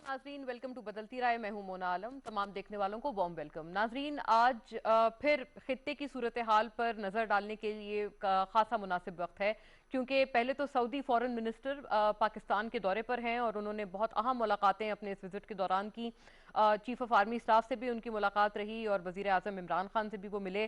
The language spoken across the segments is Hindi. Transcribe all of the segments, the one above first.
नाजरीन, वेलकम टू बदलती राय। मैं हूं मोना आलम। तमाम देखने वालों को वार्म वेलकम। नाजरीन, आज फिर खित्ते की सूरत हाल पर नजर डालने के लिए खासा मुनासिब वक्त है, क्योंकि पहले तो सऊदी फॉरेन मिनिस्टर पाकिस्तान के दौरे पर हैं और उन्होंने बहुत अहम मुलाकातें अपने इस विजिट के दौरान की। चीफ ऑफ आर्मी स्टाफ से भी उनकी मुलाकात रही और वजीर आजम इमरान खान से भी वो मिले।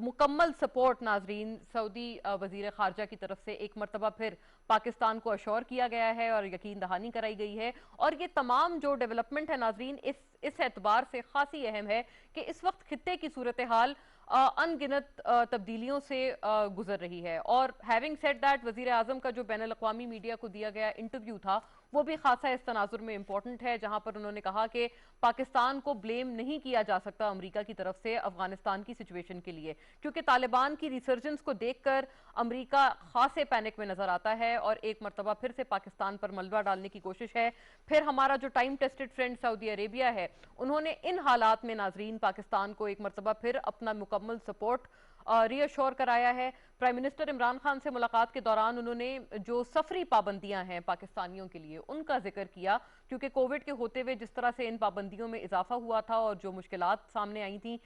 मुकम्मल सपोर्ट नाजरीन सऊदी वजीर खारजा की तरफ से एक मरतबा फिर पाकिस्तान को अश्योर किया गया है और यकीन दहानी कराई गई है। और ये तमाम जो डेवलपमेंट है नाजरीन, इस एतबार से खासी अहम है कि इस वक्त खित्ते की सूरत हाल अनगिनत तब्दीलियों से गुजर रही है। और हैविंग सेड दैट, वजीर आजम का जो बैनुल अक़वामी मीडिया को दिया गया इंटरव्यू था वो भी खासा इस तनाजुर में इंपॉर्टेंट है, जहां पर उन्होंने कहा कि पाकिस्तान को ब्लेम नहीं किया जा सकता अमेरिका की तरफ से अफगानिस्तान की सिचुएशन के लिए, क्योंकि तालिबान की रिसर्जेंस को देखकर अमेरिका खासे पैनिक में नजर आता है और एक मरतबा फिर से पाकिस्तान पर मलबा डालने की कोशिश है। फिर हमारा जो time tested friend Saudi Arabia है, उन्होंने इन हालात में नाजरीन पाकिस्तान को एक मरतबा फिर अपना मुकम्मल सपोर्ट रीअश्योर कराया है। प्राइम मिनिस्टर इमरान खान से मुलाकात के दौरान उन्होंने जो सफरी पाबंदियां हैं पाकिस्तानियों के लिए उनका जिक्र किया, क्योंकि कोविड के होते हुए जिस तरह से इन पाबंदियों में इजाफा हुआ था और जो मुश्किलात सामने आई थी,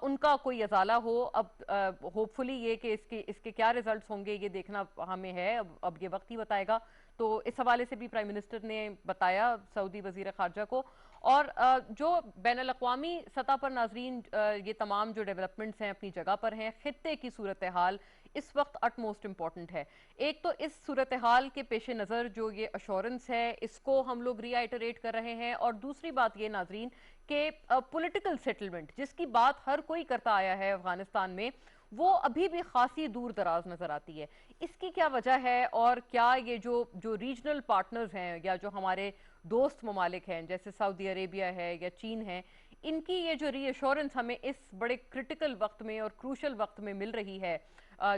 उनका कोई अजाला हो। अब होपफुली ये कि इसके क्या रिजल्ट्स होंगे ये देखना हमें है, अब ये वक्त ही बताएगा। तो इस हवाले से भी प्राइम मिनिस्टर ने बताया सऊदी वजीर खारजा को। और जो बैनुल अक़वामी सतह पर नाजरीन ये तमाम जो डेवलपमेंट्स हैं अपनी जगह पर हैं, खित्ते की सूरत हाल इस वक्त अटमोस्ट इंपॉर्टेंट है। एक तो इस सूरत हाल के पेश नज़र जो ये अश्योरेंस है इसको हम लोग रीआइटरेट कर रहे हैं, और दूसरी बात ये नाजरीन कि पॉलिटिकल सेटलमेंट जिसकी बात हर कोई करता आया है अफगानिस्तान में, वो अभी भी खासी दूर दराज नजर आती है। इसकी क्या वजह है, और क्या ये जो जो रीजनल पार्टनर्स हैं या जो हमारे दोस्त ममालिक हैं जैसे सऊदी अरेबिया है या चीन है, इनकी ये जो रीअश्योरेंस हमें इस बड़े क्रिटिकल वक्त में और क्रूशल वक्त में मिल रही है,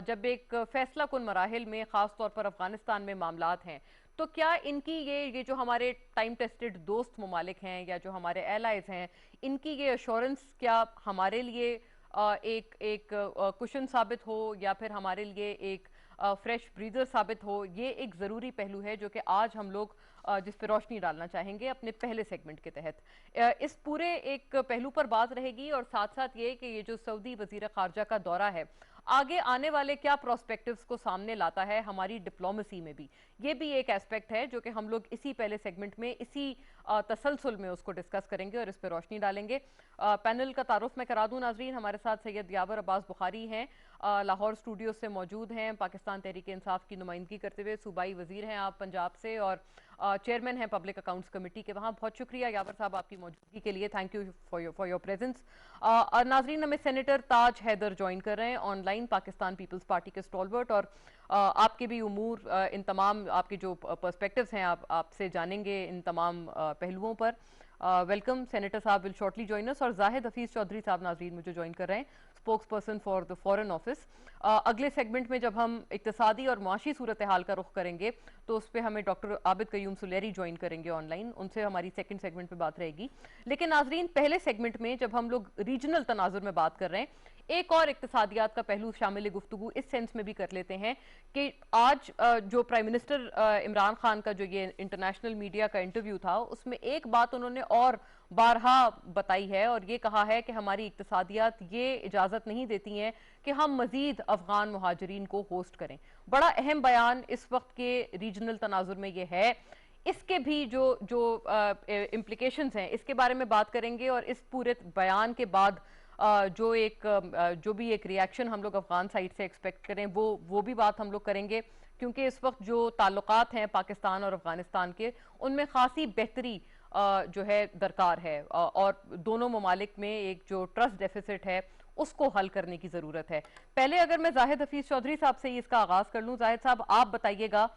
जब एक फैसला कुन मराहिल में खास तौर पर अफगानिस्तान में मामलात हैं, तो क्या इनकी ये जो हमारे टाइम टेस्टेड दोस्त ममालिक हैं या जो हमारे एलाइज हैं, इनकी ये अश्योरेंस क्या हमारे लिए एक एक कुशन साबित हो या फिर हमारे लिए एक फ्रेश ब्रीदर साबित हो? ये एक ज़रूरी पहलू है जो कि आज हम लोग जिस पे रोशनी डालना चाहेंगे अपने पहले सेगमेंट के तहत। इस पूरे एक पहलू पर बात रहेगी, और साथ साथ ये कि ये जो सऊदी वजीर खारजा का दौरा है आगे आने वाले क्या प्रोस्पेक्टिव्स को सामने लाता है हमारी डिप्लोमेसी में भी, ये भी एक एस्पेक्ट है जो कि हम लोग इसी पहले सेगमेंट में इसी तसलसल में उसको डिस्कस करेंगे और इस पर रोशनी डालेंगे। पैनल का तारुफ मैं करा दूं नाजरीन, हमारे साथ सैयद यावर अब्बास बुखारी हैं, लाहौर स्टूडियो से मौजूद हैं, पाकिस्तान तहरीक इंसाफ की नुमाइंदगी करते हुए। सूबाई वजीर हैं आप पंजाब से और चेयरमैन हैं पब्लिक अकाउंट्स कमेटी के वहाँ। बहुत शुक्रिया यावर साहब आपकी मौजूदगी के लिए, thank you for your presence. और नाजरीन, हमें सेनेटर ताज हैदर ज्वाइन कर रहे हैं ऑनलाइन, पाकिस्तान पीपल्स पार्टी के स्टॉलवर्ट, और आपके भी उमूर इन तमाम आपके जो पर्सपेक्टिव्स हैं आपसे जानेंगे इन तमाम पहलुओं पर। वेलकम, सेनेटर साहब विल शॉर्टली जॉइन अस। और जाहिद हफीज चौधरी साहब नाजरीन मुझे ज्वाइन कर रहे हैं, spokes person for the foreign office. अगले सेगमेंट में जब हम इक्तिसादी और मुआशी सूरत हाल का रुख करेंगे तो उस पर हमें डॉक्टर आबिद कयूम सुलेरी ज्वाइन करेंगे ऑनलाइन, उनसे हमारी सेकंड सेगमेंट में बात रहेगी। लेकिन नाजरीन, पहले सेगमेंट में जब हम लोग रीजनल तनाजुर में बात कर रहे हैं, एक और इक्तिसादियात का पहलू शामिल गुफ्तगू इस सेंस में भी कर लेते हैं कि आज जो प्राइम मिनिस्टर इमरान खान का जो ये इंटरनेशनल मीडिया का इंटरव्यू था, उसमें एक बात उन्होंने और बारहा बताई है और ये कहा है कि हमारी इक्तिसादियात ये इजाजत नहीं देती हैं कि हम मजीद अफगान मुहाजिरीन को होस्ट करें। बड़ा अहम बयान इस वक्त के रीजनल तनाजुर में ये है। इसके भी जो जो इम्प्लीकेशंस हैं इसके बारे में बात करेंगे, और इस पूरे बयान के बाद जो भी एक रिएक्शन हम लोग अफगान साइड से एक्सपेक्ट करें वो भी बात हम लोग करेंगे, क्योंकि इस वक्त जो ताल्लुकात हैं पाकिस्तान और अफगानिस्तान के, उनमें खासी बेहतरी जो है दरकार है, और दोनों ममालिक में एक जो ट्रस्ट डेफिसिट है उसको हल करने की जरूरत है। पहले अगर मैं जाहिद हफीज चौधरी साहब से इसका आगाज कर लूं, जाहिद साहब आप बताइएगा,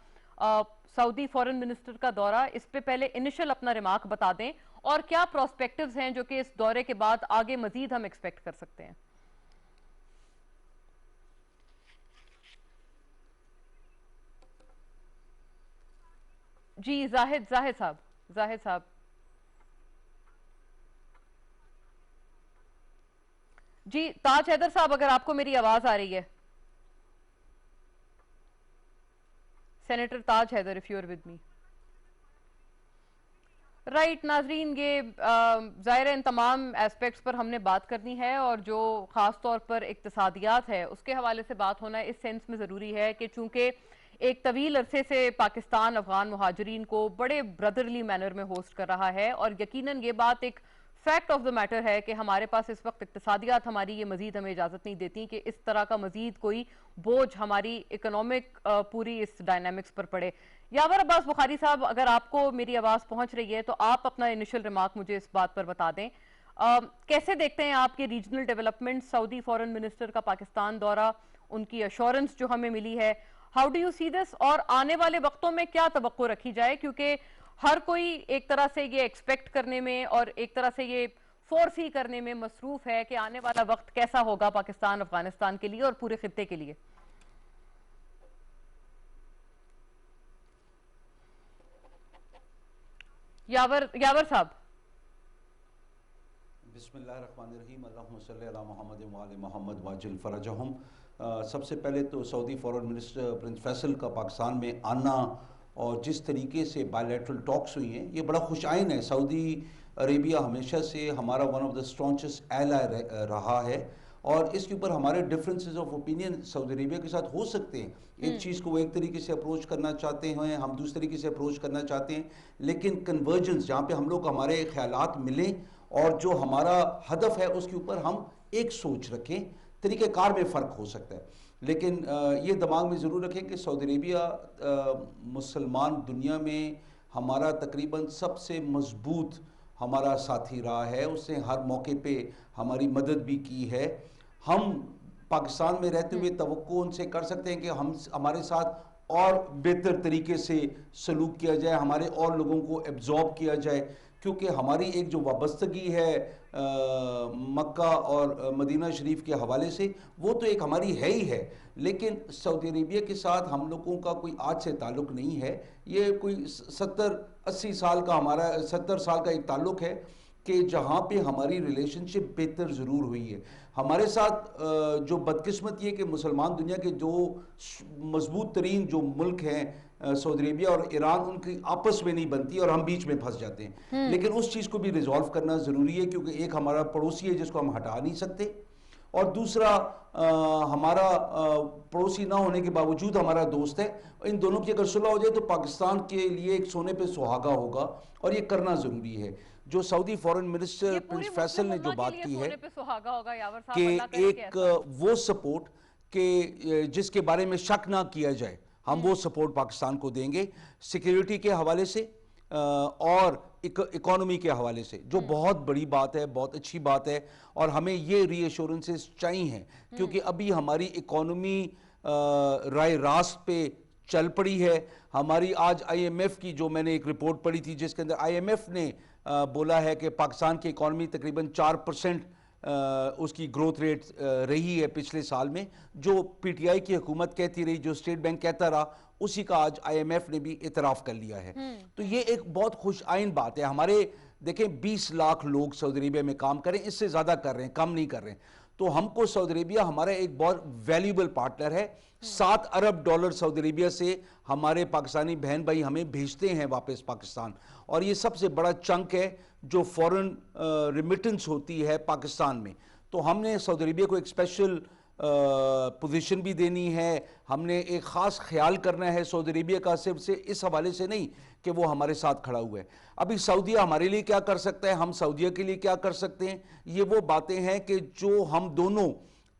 सऊदी फॉरेन मिनिस्टर का दौरा, इस पे पहले इनिशियल अपना रिमार्क बता दें और क्या प्रोस्पेक्टिव्स हैं जो कि इस दौरे के बाद आगे मजीद हम एक्सपेक्ट कर सकते हैं। जी जाहिद साहब। जी ताज हैदर साहब, अगर आपको मेरी आवाज आ रही है, senator Taj Haider, if you are with me. Right Nazreen, ये ज़ाहिर है इन तमाम एस्पेक्ट्स पर हमने बात करनी है, और जो ख़ास तौर पर इक्तिसादियात है उसके हवाले से बात होना इस सेंस में ज़रूरी है कि चूंकि एक तवील अरसे से पाकिस्तान अफगान मुहाजिरीन को बड़े ब्रदरली मैनर में होस्ट कर रहा है, और यकीनन ये बात एक फैक्ट ऑफ द मैटर है कि हमारे पास इस वक्त इक्तिसादियात हमारी ये मजीद हमें इजाज़त नहीं देती कि इस तरह का मजीद कोई बोझ हमारी इकोनॉमिक पूरी इस डायनामिक्स पर पड़े। यावर अब्बास बुखारी साहब, अगर आपको मेरी आवाज़ पहुंच रही है तो आप अपना इनिशियल रिमार्क मुझे इस बात पर बता दें। कैसे देखते हैं आपके regional development, Saudi foreign minister का पाकिस्तान दौरा, उनकी अश्योरेंस जो हमें मिली है, how do you see this, और आने वाले वक्तों में क्या तवक्को रखी जाए? क्योंकि हर कोई एक तरह से ये एक्सपेक्ट करने में और एक तरह से ये फोर्स ही करने में मसरूफ है कि आने वाला वक्त कैसा होगा पाकिस्तान अफगानिस्तान के लिए और पूरे खित्ते के लिए। यावर यावर साहब। बिस्मिल्लाहिर्रहमानिर्रहीम, अल्लाहुम्मा सल्ली अला मुहम्मद व आले मुहम्मद वाजिल फरजहुम। सबसे पहले तो Saudi foreign minister Prince Faisal का पाकिस्तान में आना और जिस तरीके से बायलैटरल टॉक्स हुई हैं, ये बड़ा खुशाइन है। सऊदी अरेबिया हमेशा से हमारा one of the strongest ally रहा है, और इसके ऊपर हमारे differences of opinion Saudi Arabia के साथ हो सकते हैं। एक चीज़ को वो एक तरीके से अप्रोच करना चाहते हैं, हम दूसरे तरीके से अप्रोच करना चाहते हैं, लेकिन कन्वर्जेंस जहाँ पे हम लोग हमारे ख्यालात मिलें और जो हमारा हदफ है उसके ऊपर हम एक सोच रखें, तरीक़ेकार में फ़र्क हो सकता है। लेकिन ये दिमाग में ज़रूर रखें कि सऊदी अरेबिया मुसलमान दुनिया में हमारा तकरीबन सबसे मजबूत हमारा साथी रहा है। उसने हर मौके पे हमारी मदद भी की है। हम पाकिस्तान में रहते हुए तवक्को उनसे कर सकते हैं कि हम हमारे साथ और बेहतर तरीके से सलूक किया जाए, हमारे और लोगों को एब्जॉर्ब किया जाए, क्योंकि हमारी एक जो वाबस्तगी है मक्का और मदीना शरीफ के हवाले से, वो तो एक हमारी है ही है। लेकिन सऊदी अरेबिया के साथ हम लोगों का कोई आज से ताल्लुक़ नहीं है। ये कोई 70-80 साल का, हमारा 70 साल का एक ताल्लुक़ है कि जहाँ पे हमारी रिलेशनशिप बेहतर ज़रूर हुई है। हमारे साथ जो बदकिस्मती है कि मुसलमान दुनिया के जो मजबूत तरीन जो मुल्क हैं सऊदी अरेबिया और ईरान, उनकी आपस में नहीं बनती और हम बीच में फंस जाते हैं। लेकिन उस चीज़ को भी रिजॉल्व करना ज़रूरी है, क्योंकि एक हमारा पड़ोसी है जिसको हम हटा नहीं सकते, और दूसरा हमारा पड़ोसी ना होने के बावजूद हमारा दोस्त है। इन दोनों की अगर सुलह हो जाए तो पाकिस्तान के लिए एक सोने पे सुहागा होगा, और ये करना ज़रूरी है। जो Saudi foreign minister Prince Faisal ने जो बात की है कि एक वो सपोर्ट के जिसके बारे में शक ना किया जाए, हम वो सपोर्ट पाकिस्तान को देंगे, सिक्योरिटी के हवाले से और इकोनॉमी के हवाले से, जो बहुत बड़ी बात है, बहुत अच्छी बात है। और हमें ये रीअश्योरेंसेस चाहिए, क्योंकि अभी हमारी इकोनॉमी राय रास्त पे चल पड़ी है। हमारी आज आईएमएफ की जो मैंने एक रिपोर्ट पढ़ी थी, जिसके अंदर आईएमएफ ने बोला है कि पाकिस्तान की इकोनॉमी तकरीबन 4% उसकी ग्रोथ रेट रही है पिछले साल में। जो पीटीआई की हुकूमत कहती रही, जो स्टेट बैंक कहता रहा, उसी का आज आईएमएफ ने भी इतराफ़ कर लिया है। तो ये एक बहुत खुश आइन बात है। हमारे देखें 20 लाख लोग सऊदी अरेबिया में काम करें, इससे ज़्यादा कर रहे हैं, कम नहीं कर रहे हैं। तो हमको सऊदी अरेबिया हमारा एक बहुत वैल्यूबल पार्टनर है। 7 अरब डॉलर सऊदी अरेबिया से हमारे पाकिस्तानी बहन भाई हमें भेजते हैं वापस पाकिस्तान, और ये सबसे बड़ा चंक है जो फॉरेन रिमिटेंस होती है पाकिस्तान में। तो हमने सऊदी अरेबिया को एक स्पेशल पोजीशन भी देनी है। हमने एक ख़ास ख्याल करना है सऊदी अरेबिया का, सिर्फ से इस हवाले से नहीं कि वो हमारे साथ खड़ा हुआ है। अभी सऊदीया हमारे लिए क्या कर सकता है, हम सऊदीया के लिए क्या कर सकते हैं, ये वो बातें हैं कि जो हम दोनों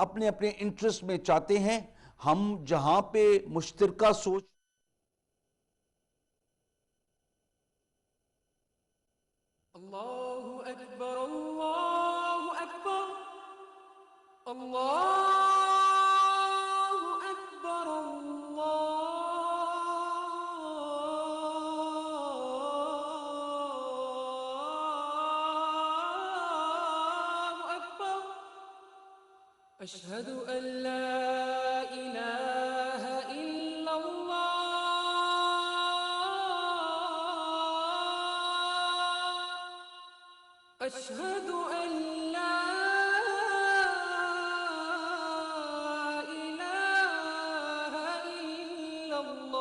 अपने अपने इंटरेस्ट में चाहते हैं। हम जहां पे मुश्तरका सोच अल्लाहु अकबर, अल्लाहु अकबर, अल्लाहु अकबर, अल्लाहु अकबर, अशहदु अल्ला इलाहा इल्लल्लाह, अशहदु अल्ला इलाहा इल्लल्लाह,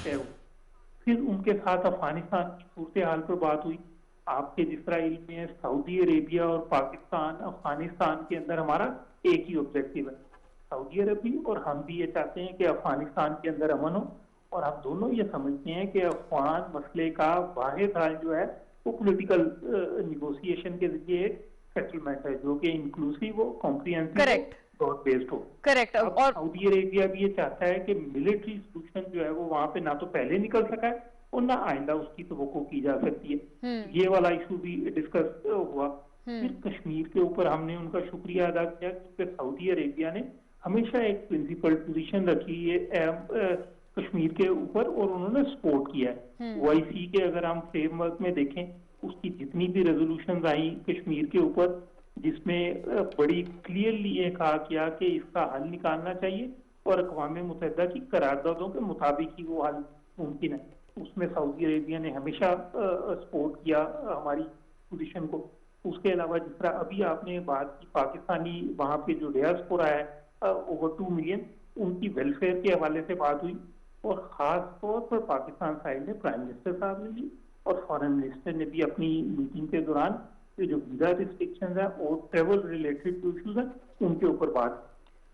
है वो। फिर उनके साथ अफगानिस्तान की सूरत हाल पर बात हुई। आपके जिस तरह इल्म में सऊदी अरेबिया और पाकिस्तान अफगानिस्तान के अंदर हमारा एक ही ऑब्जेक्टिव है। सऊदी अरब भी और हम भी ये चाहते हैं कि अफगानिस्तान के अंदर अमन हो, और हम दोनों ये समझते हैं कि अफगान मसले का वाहिद हल जो है वो पॉलिटिकल निगोशिएशन के जरिए सेटलमेंट है, जो कि इंक्लूसिव हो, कॉम्प्रिहेंसिव करेक्ट ब्रॉड बेस्ड हो। करेक्ट। अब और सऊदी अरेबिया भी ये चाहता है कि मिलिट्री सोल्यूशन जो है वो वहां पे ना तो पहले निकल सका है और ना आइंदा उसकी तवक्को की जा सकती है। ये वाला इशू भी डिस्कस हुआ। फिर कश्मीर के ऊपर हमने उनका शुक्रिया अदा किया क्योंकि सऊदी अरेबिया ने हमेशा एक प्रिंसिपल पोजीशन रखी है कश्मीर के ऊपर, और उन्होंने सपोर्ट किया है। ओआईसी के अगर हम फ्रेमवर्क में देखें, उसकी जितनी भी रेजोल्यूशन आई कश्मीर के ऊपर, जिसमें बड़ी क्लियरली ये कहा गया कि इसका हल निकालना चाहिए और अक़वाम मुत्तहिदा की करारदादों के मुताबिक ही वो हल मुमकिन है, उसमें सऊदी अरेबिया ने हमेशा सपोर्ट किया हमारी पोजीशन को। उसके अलावा जिस तरह अभी आपने बात की पाकिस्तानी वहाँ पे जो डियास्पोरा है ओवर 2 मिलियन, उनकी वेलफेयर के हवाले से बात हुई, और ख़ास तौर पर पाकिस्तान साइड ने प्राइम मिनिस्टर साहब ने ली और फॉरेन मिनिस्टर ने भी अपनी मीटिंग के दौरान ये जो वीजा रिस्ट्रिक्शन है और ट्रेवल रिलेटेड इश्यूज है उनके ऊपर बात।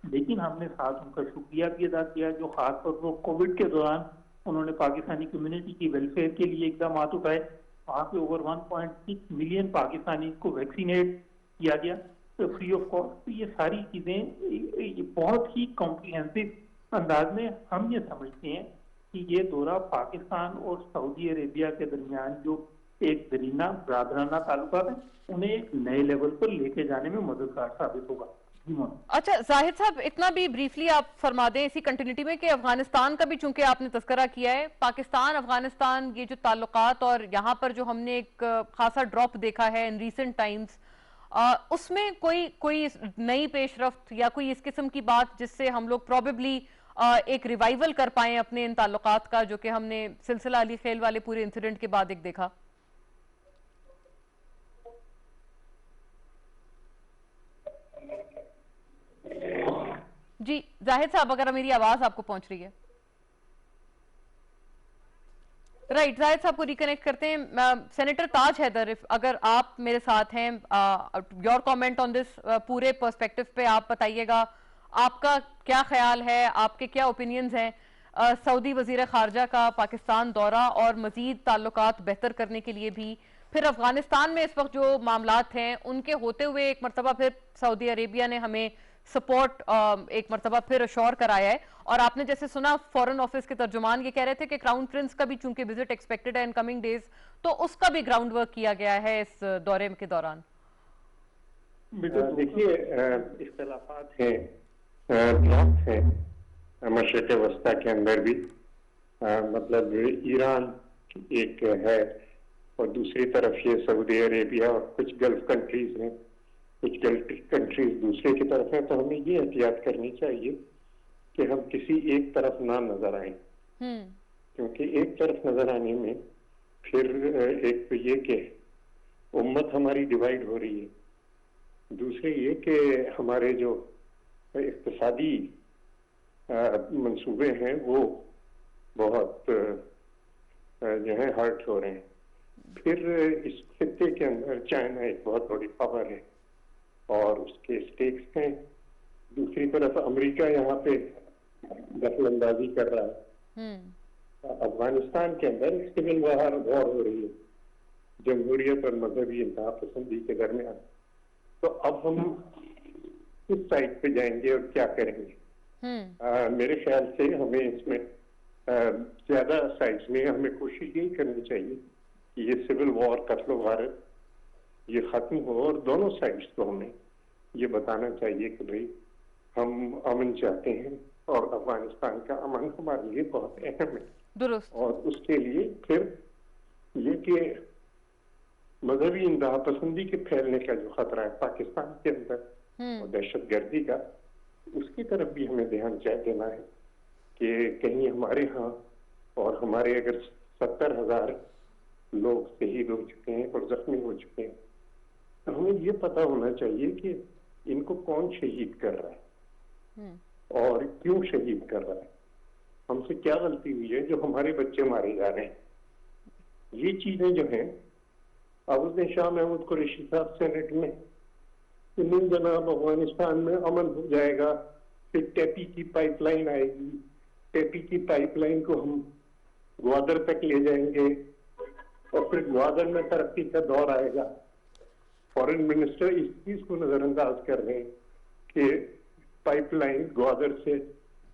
लेकिन हमने साथ उनका शुक्रिया भी अदा किया जो खास तौर पर कोविड के दौरान उन्होंने पाकिस्तानी कम्युनिटी की वेलफेयर के लिए इकदाम उठाए। वहाँ पे ओवर 1.6 मिलियन पाकिस्तानी को वैक्सीनेट किया गया फ्री ऑफ कॉस्ट। तो ये सारी चीजें बहुत ही कॉम्प्रिहेंसिव अंदाज में हम ये समझते हैं कि ये दौरा पाकिस्तान और सऊदी अरेबिया के दरमियान जो एक दरीना बरादराना ताल्लुकात है उन्हें एक नए लेवल पर लेके जाने में मददगार साबित होगा। अच्छा जाहिद साहब, इतना भी ब्रीफली आप फरमा दें इसी कंटिन्यूटी में कि अफगानिस्तान का भी चूंकि आपने तस्करा किया है, पाकिस्तान अफगानिस्तान ये जो ताल्लुकात और यहाँ पर जो हमने एक खासा ड्रॉप देखा है इन रीसेंट टाइम्स, उसमें कोई नई पेशरफ्त या कोई इस किस्म की बात जिससे हम लोग प्रोबेबली एक रिवाइवल कर पाए अपने इन ताल्लुकात का, जो कि हमने सिलसिला अली खेल वाले पूरे इंसिडेंट के बाद एक देखा? जी जाहिद साहब, अगर मेरी आवाज आपको पहुंच रही है। राइट, जाहिद साहब को रिकनेक्ट करते हैं। सेनेटर ताज हैदर, अगर आप मेरे साथ हैं, योर कमेंट ऑन दिस पूरे पर्सपेक्टिव पे आप बताइएगा, आपका क्या ख्याल है, आपके क्या ओपिनियंस हैं सऊदी वजीर खारजा का पाकिस्तान दौरा और मजीद ताल्लुकात बेहतर करने के लिए भी, फिर अफगानिस्तान में इस वक्त जो मामलात हैं उनके होते हुए एक मरतबा फिर सऊदी अरेबिया ने हमें सपोर्ट एक मरतबा फिर अश्योर कराया है। और आपने जैसे सुना फॉरेन ऑफिस के तर्जुमान ये कह रहे थे कि क्राउन प्रिंस का भी चूंकि विजिट एक्सपेक्टेड है इन कमिंग डेज, तो उसका भी ग्राउंड वर्क किया गया है इस दौरे के दौरान। देखिए, इख्तलाफात हैं, ब्लॉक हैं मशरिक़ वस्ता के अंदर भी। मतलब ईरान एक है और दूसरी तरफ ये सऊदी अरेबिया और कुछ गल्फ कंट्रीज हैं, कुछ गल्फ कंट्रीज दूसरे की तरफ हैं। तो हमें ये एहतियात करनी चाहिए कि हम किसी एक तरफ ना नजर आए, क्योंकि एक तरफ नजर आने में फिर एक तो ये कि उम्मत हमारी डिवाइड हो रही है, दूसरे ये कि हमारे जो इक्तिसादी मंसूबे हैं वो बहुत जो है हर्ट हो रहे हैं। फिर इस खित्ते के अंदर चाइना एक बहुत बड़ी पावर है और उसके स्टेक्स हैं। दूसरी तरफ अमेरिका यहाँ पे दखल अंदाजी कर रहा है। अफगानिस्तान के अंदर एक सिविल वॉर हो रही है जमहूरियत और मजहबी इंतहा पसंदी के दरमियान। तो अब हम किस साइड पे जाएंगे और क्या करेंगे? मेरे ख्याल से हमें इसमें ज्यादा साइड्स में हमें कोशिश यही करनी चाहिए कि ये सिविल वॉर कत्लो गारत ये खत्म हो और दोनों साइड्स को हमें ये बताना चाहिए कि भाई हम अमन चाहते हैं और अफगानिस्तान का अमन हमारे लिए बहुत अहम है। दुरुस्त। और उसके लिए फिर ये कि मजहबी इंतहा पसंदी के फैलने का जो खतरा है पाकिस्तान के अंदर और दहशतगर्दी का, उसकी तरफ भी हमें ध्यान देना है कि कहीं हमारे यहाँ और हमारे अगर 70,000 लोग शहीद हो चुके हैं और जख्मी हो चुके हैं, तो हमें ये पता होना चाहिए कि इनको कौन शहीद कर रहा है और क्यों शहीद कर रहा है, हमसे क्या गलती हुई है जो हमारे बच्चे मारे जा रहे हैं। ये चीजें जो हैं, अब उसने शाह महमूद कुरैशी साहब सेनेट में कि नहीं जनाब अफगानिस्तान में अमन हो जाएगा, फिर टेपी की पाइपलाइन आएगी, टेपी की पाइपलाइन को हम ग्वादर तक ले जाएंगे और फिर ग्वादर में तरक्की का दौर आएगा। फॉरेन मिनिस्टर इस चीज को नजरअंदाज कर रहे हैं कि पाइपलाइन ग्वादर से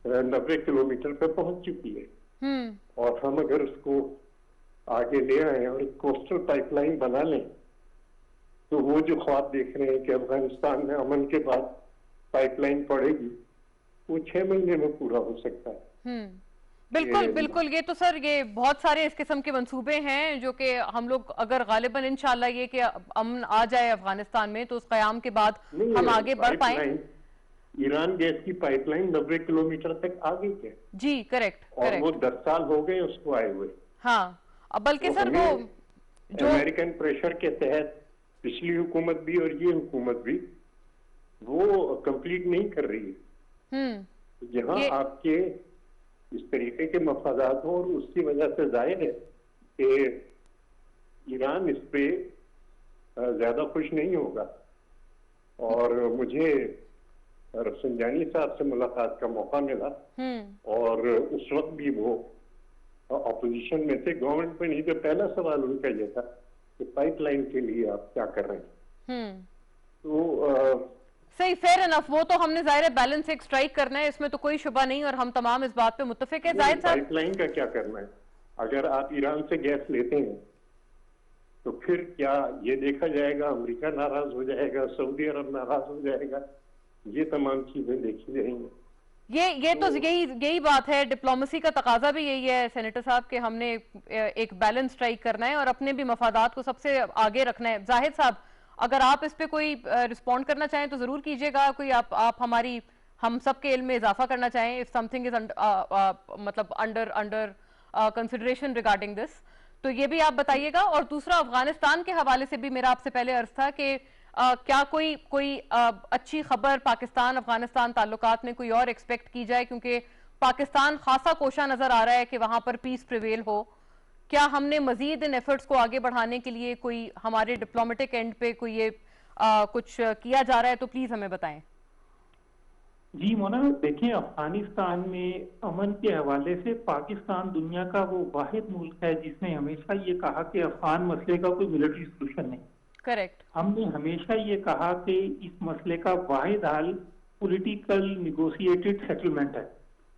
90 किलोमीटर पे पहुंच चुकी है और हम अगर उसको आगे ले आए और कोस्टल पाइपलाइन बना लें तो वो जो ख्वाब देख रहे हैं कि अफगानिस्तान में अमन के बाद पाइपलाइन पड़ेगी, वो 6 महीने में पूरा हो सकता है। बिल्कुल बिल्कुल। ये तो सर ये बहुत सारे इस किस्म के मंसूबे हैं जो कि हम लोग अगर गालिबन इंशाल्लाह ये कि अमन आ जाए अफगानिस्तान में तो उस कयाम के बाद हम आगे बढ़ पाए। ईरान गैस की पाइपलाइन 90 किलोमीटर तक आ गई है। जी करेक्ट। और वो 10 साल हो गए उसको आए हुए। हाँ, बल्कि तो सर वो जो अमेरिकन प्रेशर के तहत पिछली हुकूमत भी और ये हुकूमत भी वो कंप्लीट नहीं कर रही है। यहाँ आपके इस तरीके के मफादात हो और उसकी वजह से जाहिर है कि ईरान इस पे ज्यादा खुश नहीं होगा। और मुझे रफसंजानी साहब से मुलाकात का मौका मिला और उस वक्त भी वो अपोजिशन में थे, गवर्नमेंट में नहीं। तो पहला सवाल उनका ये था कि पाइपलाइन के लिए आप क्या कर रहे हैं? तो सही, फेयर एनफ। वो तो हमने जाहिर है बैलेंस एक स्ट्राइक करना है, इसमें तो कोई शुबा नहीं और हम तमाम इस बात पे मुत्तफिक है। जाहिर साहब पाइपलाइन का क्या करना है? अगर आप ईरान से गैस लेते हैं तो फिर क्या ये देखा जाएगा अमेरिका नाराज हो जाएगा, सऊदी अरब नाराज हो जाएगा? ये तमाम चीजें देखी जाएंगी। ये तो यही बात है, डिप्लोमेसी का तकाजा भी यही है सेनेटर साहब कि हमने एक बैलेंस स्ट्राइक करना है और अपने भी मफादात को सबसे आगे रखना है। जाहिद साहब, अगर आप इस पे कोई रिस्पॉन्ड करना चाहें तो जरूर कीजिएगा। कोई आप हम सबके इल्म में इजाफा करना चाहें, इफ समथिंग इज मतलब अंडर कंसिडरेशन रिगार्डिंग दिस, तो ये भी आप बताइएगा। और दूसरा, अफगानिस्तान के हवाले से भी मेरा आपसे पहले अर्ज था कि क्या कोई अच्छी खबर पाकिस्तान अफगानिस्तान ताल्लुकात में कोई और एक्सपेक्ट की जाए, क्योंकि पाकिस्तान खासा कोशा नजर आ रहा है कि वहां पर पीस प्रिवेल हो। क्या हमने मजीद इन एफर्ट्स को आगे बढ़ाने के लिए कोई हमारे डिप्लोमेटिक एंड पे कोई ये कुछ किया जा रहा है? तो प्लीज हमें बताएं। जी मोना, देखें अफगानिस्तान में अमन के हवाले से पाकिस्तान दुनिया का वो वाहिद मुल्क है जिसने हमेशा ये कहा कि अफगान मसले का कोई मिलिट्री सोल्यूशन नहीं। करेक्ट। हमने हमेशा ये कहा कि इस मसले का वाहिद हल पॉलिटिकल निगोशिएटेड सेटलमेंट है।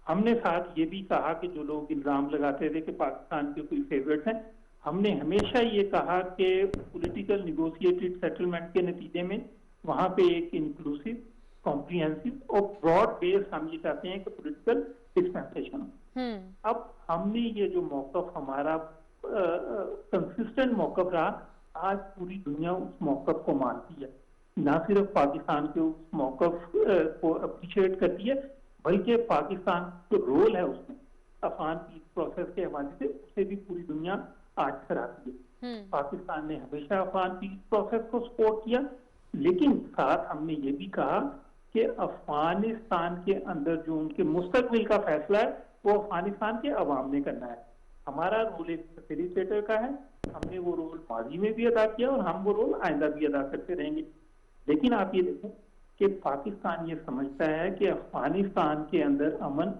हमने साथ ये भी कहा कि जो लोग इल्जाम लगाते थे कि पाकिस्तान के कोई फेवरेट हैं, हमने हमेशा ये कहा कि पॉलिटिकल निगोशिएटेड सेटलमेंट के नतीजे में वहां पे एक इंक्लूसिव, कॉम्प्रिहेंसिव और ब्रॉड बेस हम ये चाहते हैं कि पॉलिटिकल डिस्पेंसेशन। अब हमने ये जो मौकफ हमारा कंसिस्टेंट मौकफ रहा, आज पूरी दुनिया उस मौकफ को मानती है। ना सिर्फ पाकिस्तान के उस मौकफ को अप्रिशिएट करती है, बल्कि पाकिस्तान जो रोल है उसमें अफगान पीस प्रोसेस के हवाले से उसे भी पूरी दुनिया आज सराहती है। पाकिस्तान ने हमेशा अफगान पीस प्रोसेस को सपोर्ट किया, लेकिन साथ हमने ये भी कहा कि अफगानिस्तान के अंदर जो उनके मुस्तकबिल का फैसला है वो अफगानिस्तान के अवाम ने करना है। हमारा रोल एक फैसिलिटेटर का है, हमने वो रोल माजी में भी अदा किया और हम वो रोल आइंदा भी अदा करते रहेंगे। लेकिन आप ये देखें कि पाकिस्तान ये समझता है कि अफगानिस्तान के अंदर अमन,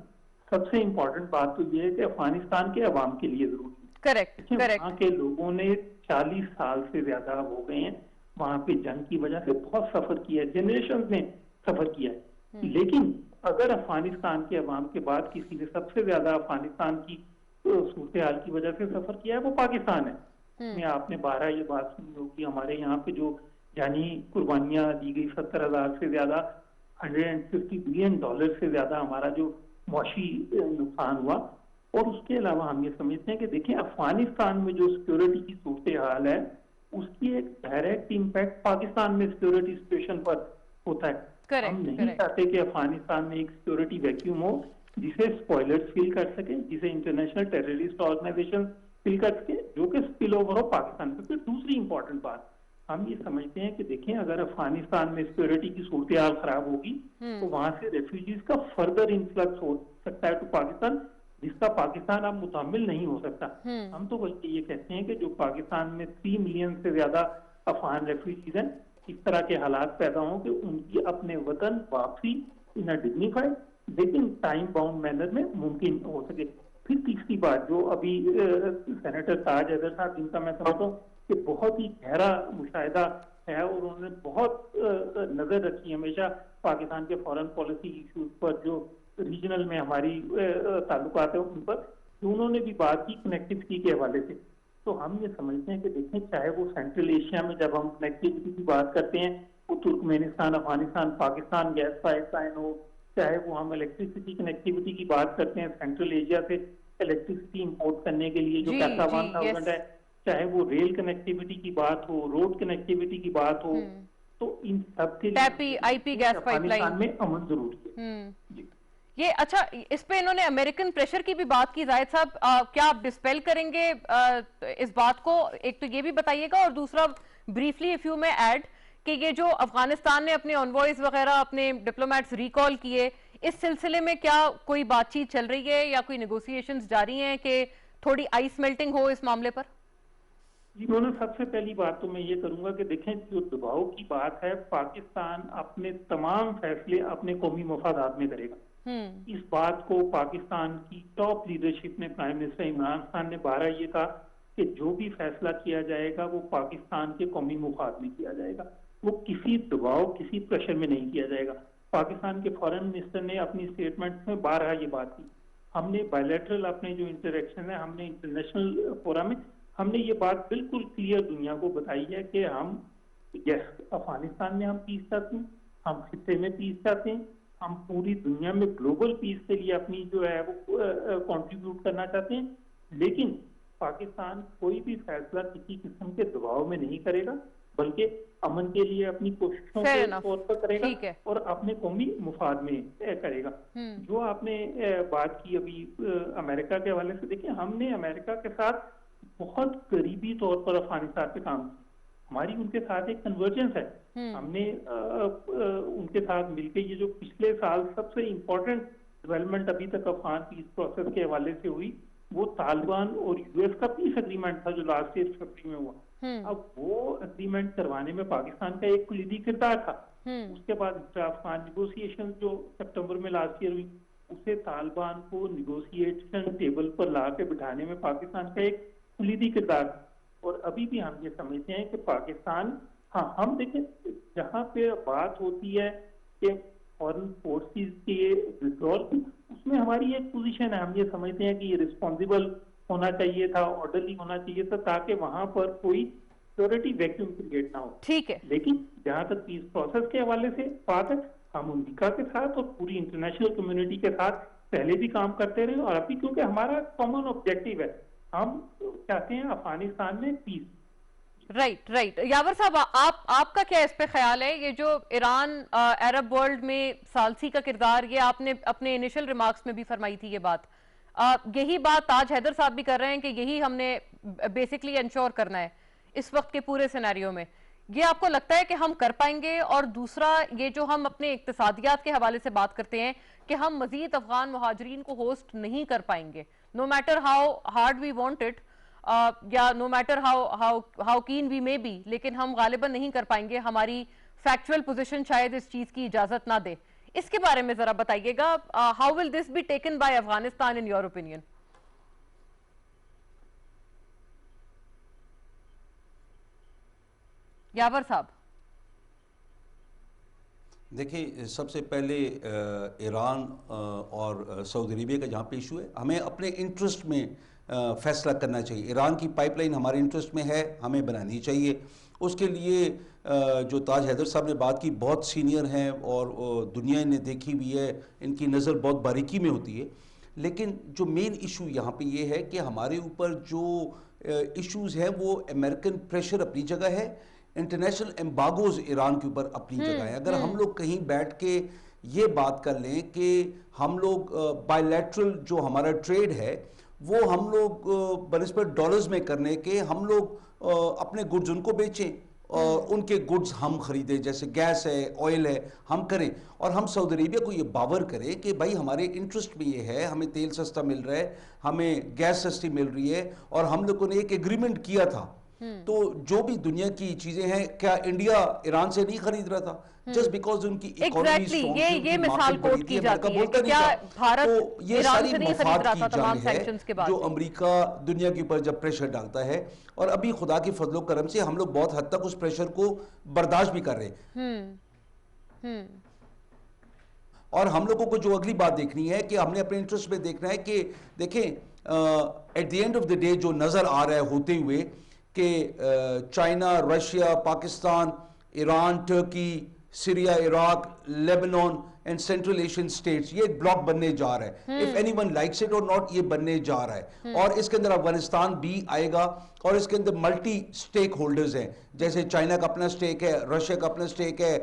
सबसे इंपॉर्टेंट बात तो ये है कि अफगानिस्तान के अवाम के लिए जरूरी है। करेक्ट। वहाँ के लोगों ने 40 साल से ज्यादा हो गए हैं वहां पे जंग की वजह से बहुत सफर किया है, जनरेशन ने सफर किया है। लेकिन अगर अफगानिस्तान के अवाम के बाद किसी ने सबसे ज्यादा अफगानिस्तान की सूरत हाल की वजह से सफर किया है वो पाकिस्तान है। में आपने 12 ये बात सुनी होगी, हमारे यहाँ पे जो जानी कुर्बानियां दी गई, 70,000 से ज्यादा, $150 बिलियन से ज्यादा हमारा जो मुआशी नुकसान हुआ। और उसके अलावा हम ये समझते हैं कि देखिए अफगानिस्तान में जो सिक्योरिटी की सूरत हाल है उसकी एक डायरेक्ट इम्पैक्ट पाकिस्तान में सिक्योरिटी सिचुएशन पर होता है। हम नहीं चाहते कि अफगानिस्तान में एक सिक्योरिटी वैक्यूम हो जिसे स्पॉयलर्स फिल कर सके, जिसे इंटरनेशनल टेररिस्ट ऑर्गेनाइजेशन फिल कर सके, जो कि स्पिल ओवर हो पाकिस्तान पर। फिर दूसरी इंपॉर्टेंट बात हम ये समझते हैं कि देखें अगर अफगानिस्तान में सिक्योरिटी की सूरत हाल खराब होगी तो वहां से रेफ्यूजीज का फर्दर इन्फ्लक्स हो सकता है टू पाकिस्तान, जिसका पाकिस्तान अब मुतामिल नहीं हो सकता। हम तो बल्कि ये कहते हैं कि जो पाकिस्तान में 3 मिलियन से ज्यादा अफगान रेफ्यूजीज हैं, इस तरह के हालात पैदा हों कि उनकी अपने वतन वापसी इन अ डिग्निफाइड लेकिन टाइम बाउंड मैनर में मुमकिन हो सके। फिर तीसरी बात जो अभी सेनेटर ताज अदर साहब, जिनका मैं समझता हूँ कि बहुत ही गहरा मुशाहिदा है और उन्होंने बहुत नजर रखी हमेशा पाकिस्तान के फॉरेन पॉलिसी इश्यूज पर, जो रीजनल में हमारी ताल्लुकात है उन पर, तो उन्होंने भी बात की कनेक्टिविटी के हवाले से। तो हम ये समझते हैं कि देखें चाहे वो सेंट्रल एशिया में जब हम कनेक्टिविटी की बात करते हैं, वो Turkmenistan, Afghanistan, Pakistan gas pipeline हो, चाहे वो हम इलेक्ट्रिसिटी कनेक्टिविटी की बात करते हैं सेंट्रल एशिया से इलेक्ट्रिसिटी इंपोर्ट करने के लिए जो पैसा 1000 है, चाहे वो रेल कनेक्टिविटी की बात हो, रोड कनेक्टिविटी की बात हो, तो इन सब के लिए आईपी गैस पाइपलाइन में अमन जरूरी है। ये अच्छा, इस पे इन्होंने अमेरिकन प्रेशर की भी बात की। जाहिद साहब, क्या आप डिस्पेल करेंगे इस बात को? एक तो ये भी बताइएगा, और दूसरा ब्रीफली इफ यू में ऐड कि ये जो अफगानिस्तान ने अपने ऑनवॉइस वगैरह, अपने डिप्लोमेट्स रिकॉल किए, इस सिलसिले में क्या कोई बातचीत चल रही है या कोई नेगोशिएशंस जारी हैं कि थोड़ी आइस मेल्टिंग हो इस मामले पर? इन्होंने सबसे पहली बात तो मैं ये करूंगा कि देखें जो दबाव की बात है, पाकिस्तान अपने तमाम फैसले अपने कौमी मफादात में करेगा। इस बात को पाकिस्तान की टॉप लीडरशिप ने, प्राइम मिनिस्टर इमरान खान ने 12 ये कहा कि जो भी फैसला किया जाएगा वो पाकिस्तान के कौमी मुफाद में किया जाएगा, वो किसी दबाव, किसी प्रेशर में नहीं किया जाएगा। पाकिस्तान के फॉरेन मिनिस्टर ने अपनी स्टेटमेंट में 12 ये बात की। हमने बायलैटरल अपने जो इंटरेक्शन है, हमने इंटरनेशनल फोरम में हमने ये बात बिल्कुल क्लियर दुनिया को बताई है कि हम अफगानिस्तान में हम पीस चाहते हैं, हम खित्ते में पीस चाहते हैं, हम पूरी दुनिया में ग्लोबल पीस के लिए अपनी जो है वो कंट्रीब्यूट करना चाहते हैं। लेकिन पाकिस्तान कोई भी फैसला किसी किस्म के दबाव में नहीं करेगा, बल्कि अमन के लिए अपनी कोशिशों के तौर पर करेगा और अपने कौमी मुफाद में करेगा। जो आपने बात की अभी अमेरिका के हवाले से, देखिए हमने अमेरिका के साथ बहुत करीबी तौर पर अफगानिस्तान पे काम किया, हमारी उनके साथ एक कन्वर्जेंस है। हमने उनके साथ मिलकर ये जो पिछले साल सबसे इम्पोर्टेंट डेवलपमेंट अभी तक अफगान पीस प्रोसेस के हवाले से हुई, वो तालिबान और यूएस का पीस एग्रीमेंट था जो लास्ट ईयर फरवरी में हुआ। अब वो एग्रीमेंट करवाने में पाकिस्तान का एक कुलीदी किरदार था। उसके बाद इंटर अफगान निगोसिएशन जो सितंबर में लास्ट ईयर हुई, उसे तालिबान को निगोसिएशन टेबल पर ला के बिठाने में पाकिस्तान का एक कुलीदी किरदार था। और अभी भी हम ये समझते हैं कि पाकिस्तान, हाँ हम देखें जहाँ पे बात होती है कि फॉरेन फोर्सेस के विड्रॉल की, उसमें हमारी एक पोजीशन है, हम ये समझते हैं कि ये रिस्पॉन्सिबल होना चाहिए था, ऑर्डरली होना चाहिए था, ताकि वहां पर कोई सिक्योरिटी वैक्यूम क्रिएट ना हो। ठीक है, लेकिन जहां तक पीस प्रोसेस के हवाले से बात है, हम अमेरिका के साथ और पूरी इंटरनेशनल कम्युनिटी के साथ पहले भी काम करते रहे और अभी, क्योंकि हमारा कॉमन ऑब्जेक्टिव है, हम चाहते हैं अफगानिस्तान में पीस। राइट। यावर साहब, आपका क्या इस पे ख्याल है? ये जो ईरान अरब वर्ल्ड में सालसी का किरदार, ये आपने अपने इनिशियल रिमार्क्स में भी फरमाई थी ये बात, यही बात ताज हैदर साहब भी कर रहे हैं कि यही हमने बेसिकली इंश्योर करना है इस वक्त के पूरे सिनेरियो में। ये आपको लगता है कि हम कर पाएंगे? और दूसरा, ये जो हम अपने इक्तिसादियात के हवाले से बात करते हैं कि हम मजीद अफगान मुहाजिरीन को होस्ट नहीं कर पाएंगे, no matter how hard we want it, या no matter how keen we may be, लेकिन हम गालिबन नहीं कर पाएंगे। हमारी फैक्चुअल पोजीशन शायद इस चीज की इजाजत ना दे। इसके बारे में जरा बताइएगा, how will this be taken by Afghanistan in your opinion? Yawar साहब। देखिए, सबसे पहले ईरान और सऊदी अरेबिया का जहाँ पे इशू है, हमें अपने इंटरेस्ट में फैसला करना चाहिए। ईरान की पाइपलाइन हमारे इंटरेस्ट में है, हमें बनानी चाहिए। उसके लिए जो ताज हैदर साहब ने बात की, बहुत सीनियर हैं और दुनिया ने देखी हुई है, इनकी नज़र बहुत बारीकी में होती है। लेकिन जो मेन इशू यहाँ पे ये है कि हमारे ऊपर जो इश्यूज़ हैं वो अमेरिकन प्रेशर अपनी जगह है, इंटरनेशनल एम्बागोज ईरान के ऊपर अपनी जगह है। अगर हम लोग कहीं बैठ के ये बात कर लें कि हम लोग बायलैटरल जो हमारा ट्रेड है वो हम लोग बनिस्बत डॉलर्स में करने के, हम लोग अपने गुड्स उनको बेचें और उनके गुड्स हम खरीदें, जैसे गैस है, ऑयल है, हम करें। और हम सऊदी अरेबिया को ये बावर करें कि भाई हमारे इंटरेस्ट में ये है, हमें तेल सस्ता मिल रहा है, हमें गैस सस्ती मिल रही है, और हम लोगों ने एक एग्रीमेंट किया था। तो जो भी दुनिया की चीजें हैं, क्या इंडिया ईरान से नहीं खरीद रहा था जस्ट बिकॉज उनकी इकोनॉमी स्ट्रांग थी, ये मिसाल कोट की जाती है कि क्या भारत तो ये ईरान सारी से नहीं खरीद मफाद रहा की था तमाम जंग है सैंक्शंस के बाद? जो अमेरिका दुनिया के ऊपर जब प्रेशर डालता है, और अभी खुदा की फजलो करम से हम लोग बहुत हद तक उस प्रेशर को बर्दाश्त भी कर रहे हैं। और हम लोगों को जो अगली बात देखनी है कि हमने अपने इंटरेस्ट में देखना है कि देखें at the end of the day जो नजर आ रहा है होते हुए कि China, Russia, Pakistan, Iran, Turkey, Syria, Iraq, Lebanon and central Asian states, ये एक ब्लॉक बनने जा रहा है। इफ एनीवन लाइक्स इट और नॉट, ये बनने जा रहा है। और इसके अंदर अफगानिस्तान भी आएगा, और इसके अंदर मल्टी स्टेक होल्डर्स हैं, जैसे चाइना का अपना स्टेक है, रशिया का अपना स्टेक है,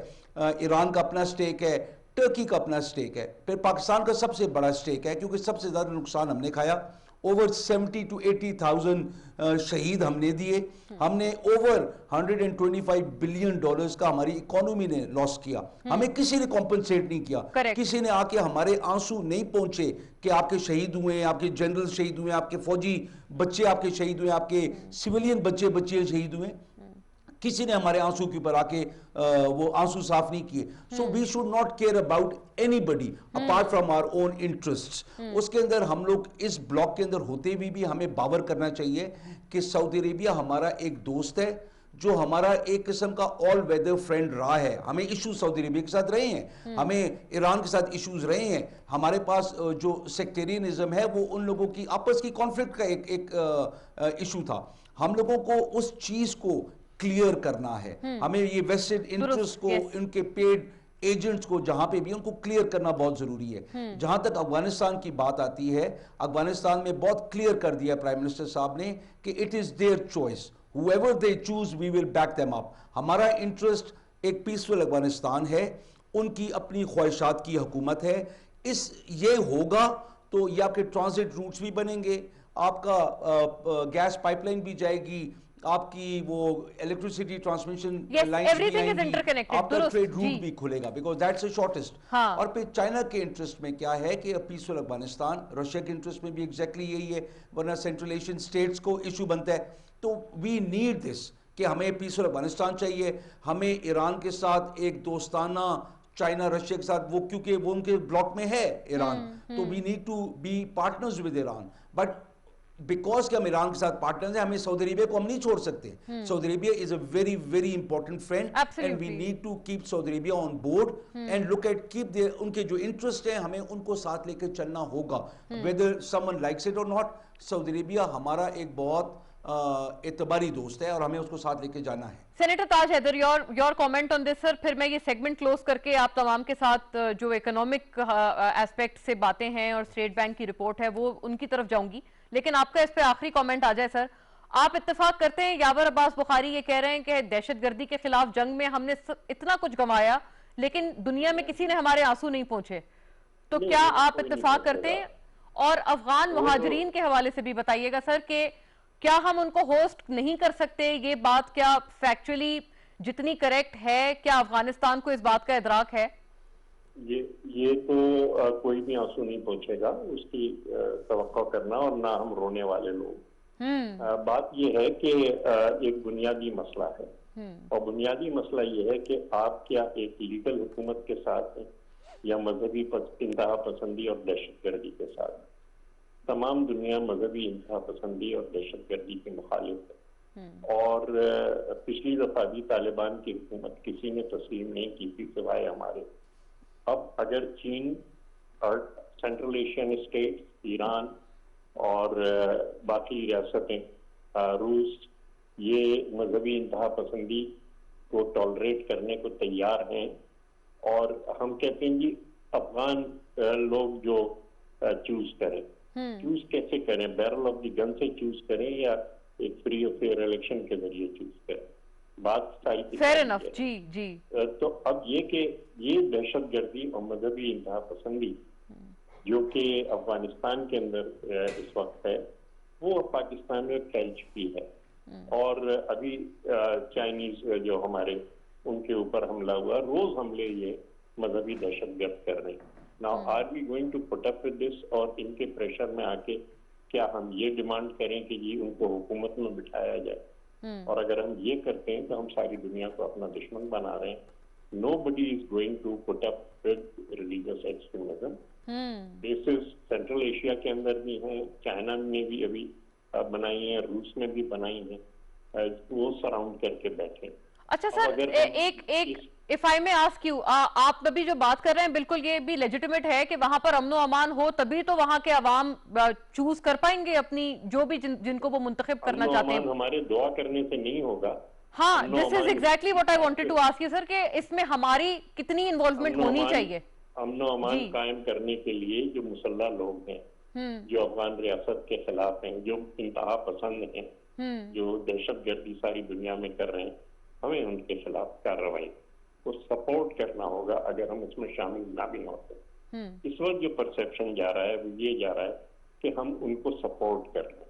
ईरान का अपना स्टेक है, टर्की का अपना स्टेक है, फिर पाकिस्तान का सबसे बड़ा स्टेक है, क्योंकि सबसे ज्यादा नुकसान हमने खाया। ओवर 70 to 80,000 शहीद हमने दिए, हमने ओवर 125 बिलियन डॉलर्स का हमारी इकोनॉमी ने लॉस किया। हमें किसी ने कॉम्पनसेट नहीं किया, किसी ने आके हमारे आंसू नहीं पहुंचे कि आपके शहीद हुए, आपके जनरल शहीद हुए, आपके फौजी बच्चे आपके शहीद हुए, आपके सिविलियन बच्चे शहीद हुए। किसी ने हमारे आंसू के ऊपर आके वो आंसू साफ नहीं किए। So we should not care about anybody apart from our own interests. उसके अंदर हम लोग इस ब्लॉक के अंदर होते हुए भी हमें बावर करना चाहिए कि सऊदी अरेबिया हमारा एक दोस्त है, जो हमारा एक किस्म का ऑल वेदर फ्रेंड रहा है। हमें इश्यूज सऊदी अरेबिया के साथ रहे हैं, हमें ईरान के साथ इश्यूज रहे हैं, हमारे पास जो सेक्टेरियनिज्म है वो उन लोगों की आपस की कॉन्फ्लिक्ट का एक इशू था। हम लोगों को उस चीज को क्लियर करना है, हमें ये वेस्टेड इंटरेस्ट को, इनके पेड एजेंट्स को जहां पे भी उनको क्लियर करना बहुत जरूरी है। जहां तक अफगानिस्तान की बात आती है, अफगानिस्तान में बहुत क्लियर कर दिया प्राइम मिनिस्टर साहब ने कि it is their choice, whoever they choose we will back them up. हमारा इंटरेस्ट एक पीसफुल अफगानिस्तान है, उनकी अपनी ख्वाहिशात की हुकूमत है। ये होगा तो ये आपके ट्रांजिट रूट्स भी बनेंगे, आपका गैस पाइपलाइन भी जाएगी, आपकी वो इलेक्ट्रिसिटी ट्रांसमिशन लाइंस भी आएंगी, आपका ट्रेड रूट भी खुलेगा, बिकॉज दैट्स द शॉर्टेस्ट। और फिर चाइना के इंटरेस्ट में क्या है कि पीसफुल अफगानिस्तान, रशिया के इंटरेस्ट में भी एग्जैक्टली यही है, वरना सेंट्रल एशियन स्टेट्स को इशू बनता है। तो वी नीड दिस कि हमें पीसफुल अफगानिस्तान चाहिए, हमें ईरान के साथ एक दोस्ताना, चाइना रशिया के साथ, वो क्योंकि वो उनके ब्लॉक में है ईरान, तो we need to be partners with Iran, but because कि हम ईरान के साथ पार्टनर्स हैं, हमें सऊदी अरेबिया को हम नहीं छोड़ सकते। Saudi Arabia is a very very important friend and we need to keep Saudi Arabia on board and look at keep their, उनके जो इंटरेस्ट हैं हमें उनको साथ लेकर चलना होगा, वेदर समवन लाइक्स इट और नॉट। सऊदी अरेबिया हमारा एक बहुत एतबारी दोस्त है और हमें उसको साथ लेके जाना है। Senator Taj Haider, your comment on this sir, फिर मैं ये सेगमेंट क्लोज करके आप तमाम के साथ जो इकोनॉमिक एस्पेक्ट से बातें हैं और स्टेट बैंक की रिपोर्ट है वो उनकी तरफ जाऊंगी, लेकिन आपका इस पे आखिरी कमेंट आ जाए सर। आप इत्तेफाक करते हैं यावर अब्बास बुखारी ये कह रहे हैं कि दहशतगर्दी के खिलाफ जंग में हमने इतना कुछ गंवाया लेकिन दुनिया में किसी ने हमारे आंसू नहीं पहुंचे, तो क्या आप इत्तेफाक करते हैं? और अफगान मुहाजिरीन के हवाले से भी बताइएगा सर कि क्या हम उनको होस्ट नहीं कर सकते? ये बात क्या फैक्चुअली जितनी करेक्ट है, क्या अफगानिस्तान को इस बात का इदराक है? ये तो कोई भी आंसू नहीं पहुंचेगा उसकी तवक्को करना, और ना हम रोने वाले लोग। बात ये है कि एक बुनियादी मसला है, और बुनियादी मसला ये है कि आप क्या एक लीगल हुकूमत के साथ हैं या मजहबी इंतहा पसंदी और दहशतगर्दी के साथ। तमाम दुनिया मजहबी इंतहा पसंदी और दहशतगर्दी के मुखालिफ है, और पिछली दफा भी तालिबान की हुकूमत किसी ने तस्लीम नहीं की थी सिवाय हमारे। अब अगर चीन और सेंट्रल एशियन स्टेट, ईरान और बाकी रियासतें, रूस, ये मजहबी इंतहा पसंदी को टॉलरेट करने को तैयार हैं, और हम कहते हैं कि अफगान लोग जो चूज करें, चूज कैसे करें, बैरल ऑफ द गन से चूज करें या एक फ्री और फेयर इलेक्शन के जरिए चूज करें, बात सारी फेयर इनफ। जी जी। तो अब ये कि ये दहशतगर्दी और मजहबी इंतहा पसंदी जो कि अफगानिस्तान के अंदर इस वक्त है, वो पाकिस्तान में फैल चुकी है, और अभी चाइनीज जो हमारे उनके ऊपर हमला हुआ, रोज हमले ये मजहबी दहशतगर्द कर रहे हैं। Now are we going to put up with this, और इनके प्रेशर में आके क्या हम ये डिमांड करें कि जी उनको हुकूमत में बिठाया जाए? और अगर हम ये करते हैं तो हम सारी दुनिया को अपना दुश्मन बना रहे हैं। Nobody is going to put up with religious extremism. Cases central Asia के अंदर भी हैं, चाइना में भी अभी बनाई है, रूस में भी बनाई है, वो सराउंड करके बैठे। अच्छा सर, एक if I may ask you, आप अभी जो बात कर रहे हैं बिल्कुल ये भी लेजिटिमेट है कि वहां पर अमनो अमान हो, तभी तो वहां के अवाम चूज कर पाएंगे अपनी जो भी जिनको वो मुंतखब करना चाहते हैं। हमारे दुआ करने से नहीं होगा। हाँ, this is exactly what I wanted to ask you sir, कि इसमें हमारी कितनी इन्वॉल्वमेंट होनी चाहिए? अमनो अमान कायम करने के लिए जो मुसल्ला लोग हैं, जो अफगान रियासत के खिलाफ हैं, जो इंतहा पसंद हैं, जो दहशतगर्दी सारी दुनिया में कर रहे हैं, हमें उनके खिलाफ कार्रवाई को सपोर्ट करना होगा अगर हम उसमें शामिल ना भी होते। इस वक्त जो परसेप्शन जा रहा है वो ये जा रहा है कि हम उनको सपोर्ट कर रहे हैं।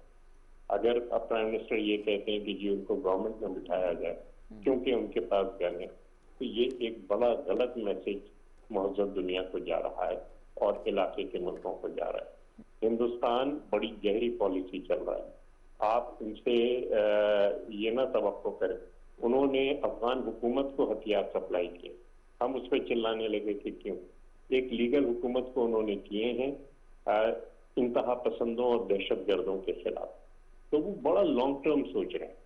अगर अब प्राइम मिनिस्टर ये कहते हैं कि जी उनको गवर्नमेंट में बिठाया जाए क्योंकि उनके पास गन है, तो ये एक बड़ा गलत मैसेज महज़ब दुनिया को जा रहा है और इलाके के मुल्कों को जा रहा है। हिंदुस्तान बड़ी गहरी पॉलिसी चल रहा है, आप उनसे ये ना तवक्को करें। उन्होंने अफगान हुकूमत को हथियार सप्लाई किए, हम उस पर चिल्लाने लगे कि क्यों? एक लीगल हुकूमत को उन्होंने किए हैं इंतहा पसंदों और दहशतगर्दों के खिलाफ। तो वो बड़ा लॉन्ग टर्म सोच रहे हैं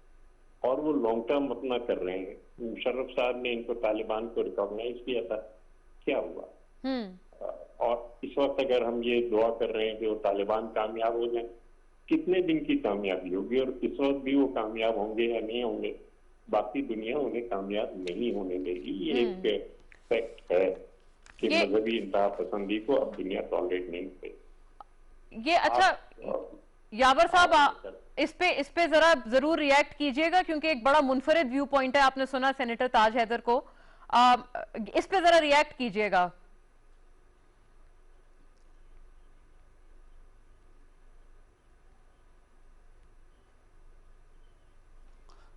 और वो लॉन्ग टर्म अपना कर रहे हैं। मुशर्रफ साहब ने इनको तालिबान को रिकॉग्नाइज किया था, क्या हुआ? और इस वक्त अगर हम ये दुआ कर रहे हैं कि वो तालिबान कामयाब हो जाए, कितने दिन की कामयाबी होगी? और इस वक्त भी वो कामयाब होंगे या नहीं होंगे, बाकी दुनिया उन्हें कामयाब नहीं होने देगी। ये एक फैक्ट है कि मजहबी इंतहा पसंदी को अब दुनिया टॉलरेट नहीं करेगी। ये अच्छा यावर साहब, इस पे जरा जरूर रिएक्ट कीजिएगा क्योंकि एक बड़ा मुनफरिद व्यू पॉइंट है। आपने सुना सेनेटर ताज हैदर को, इस पे जरा रिएक्ट कीजिएगा।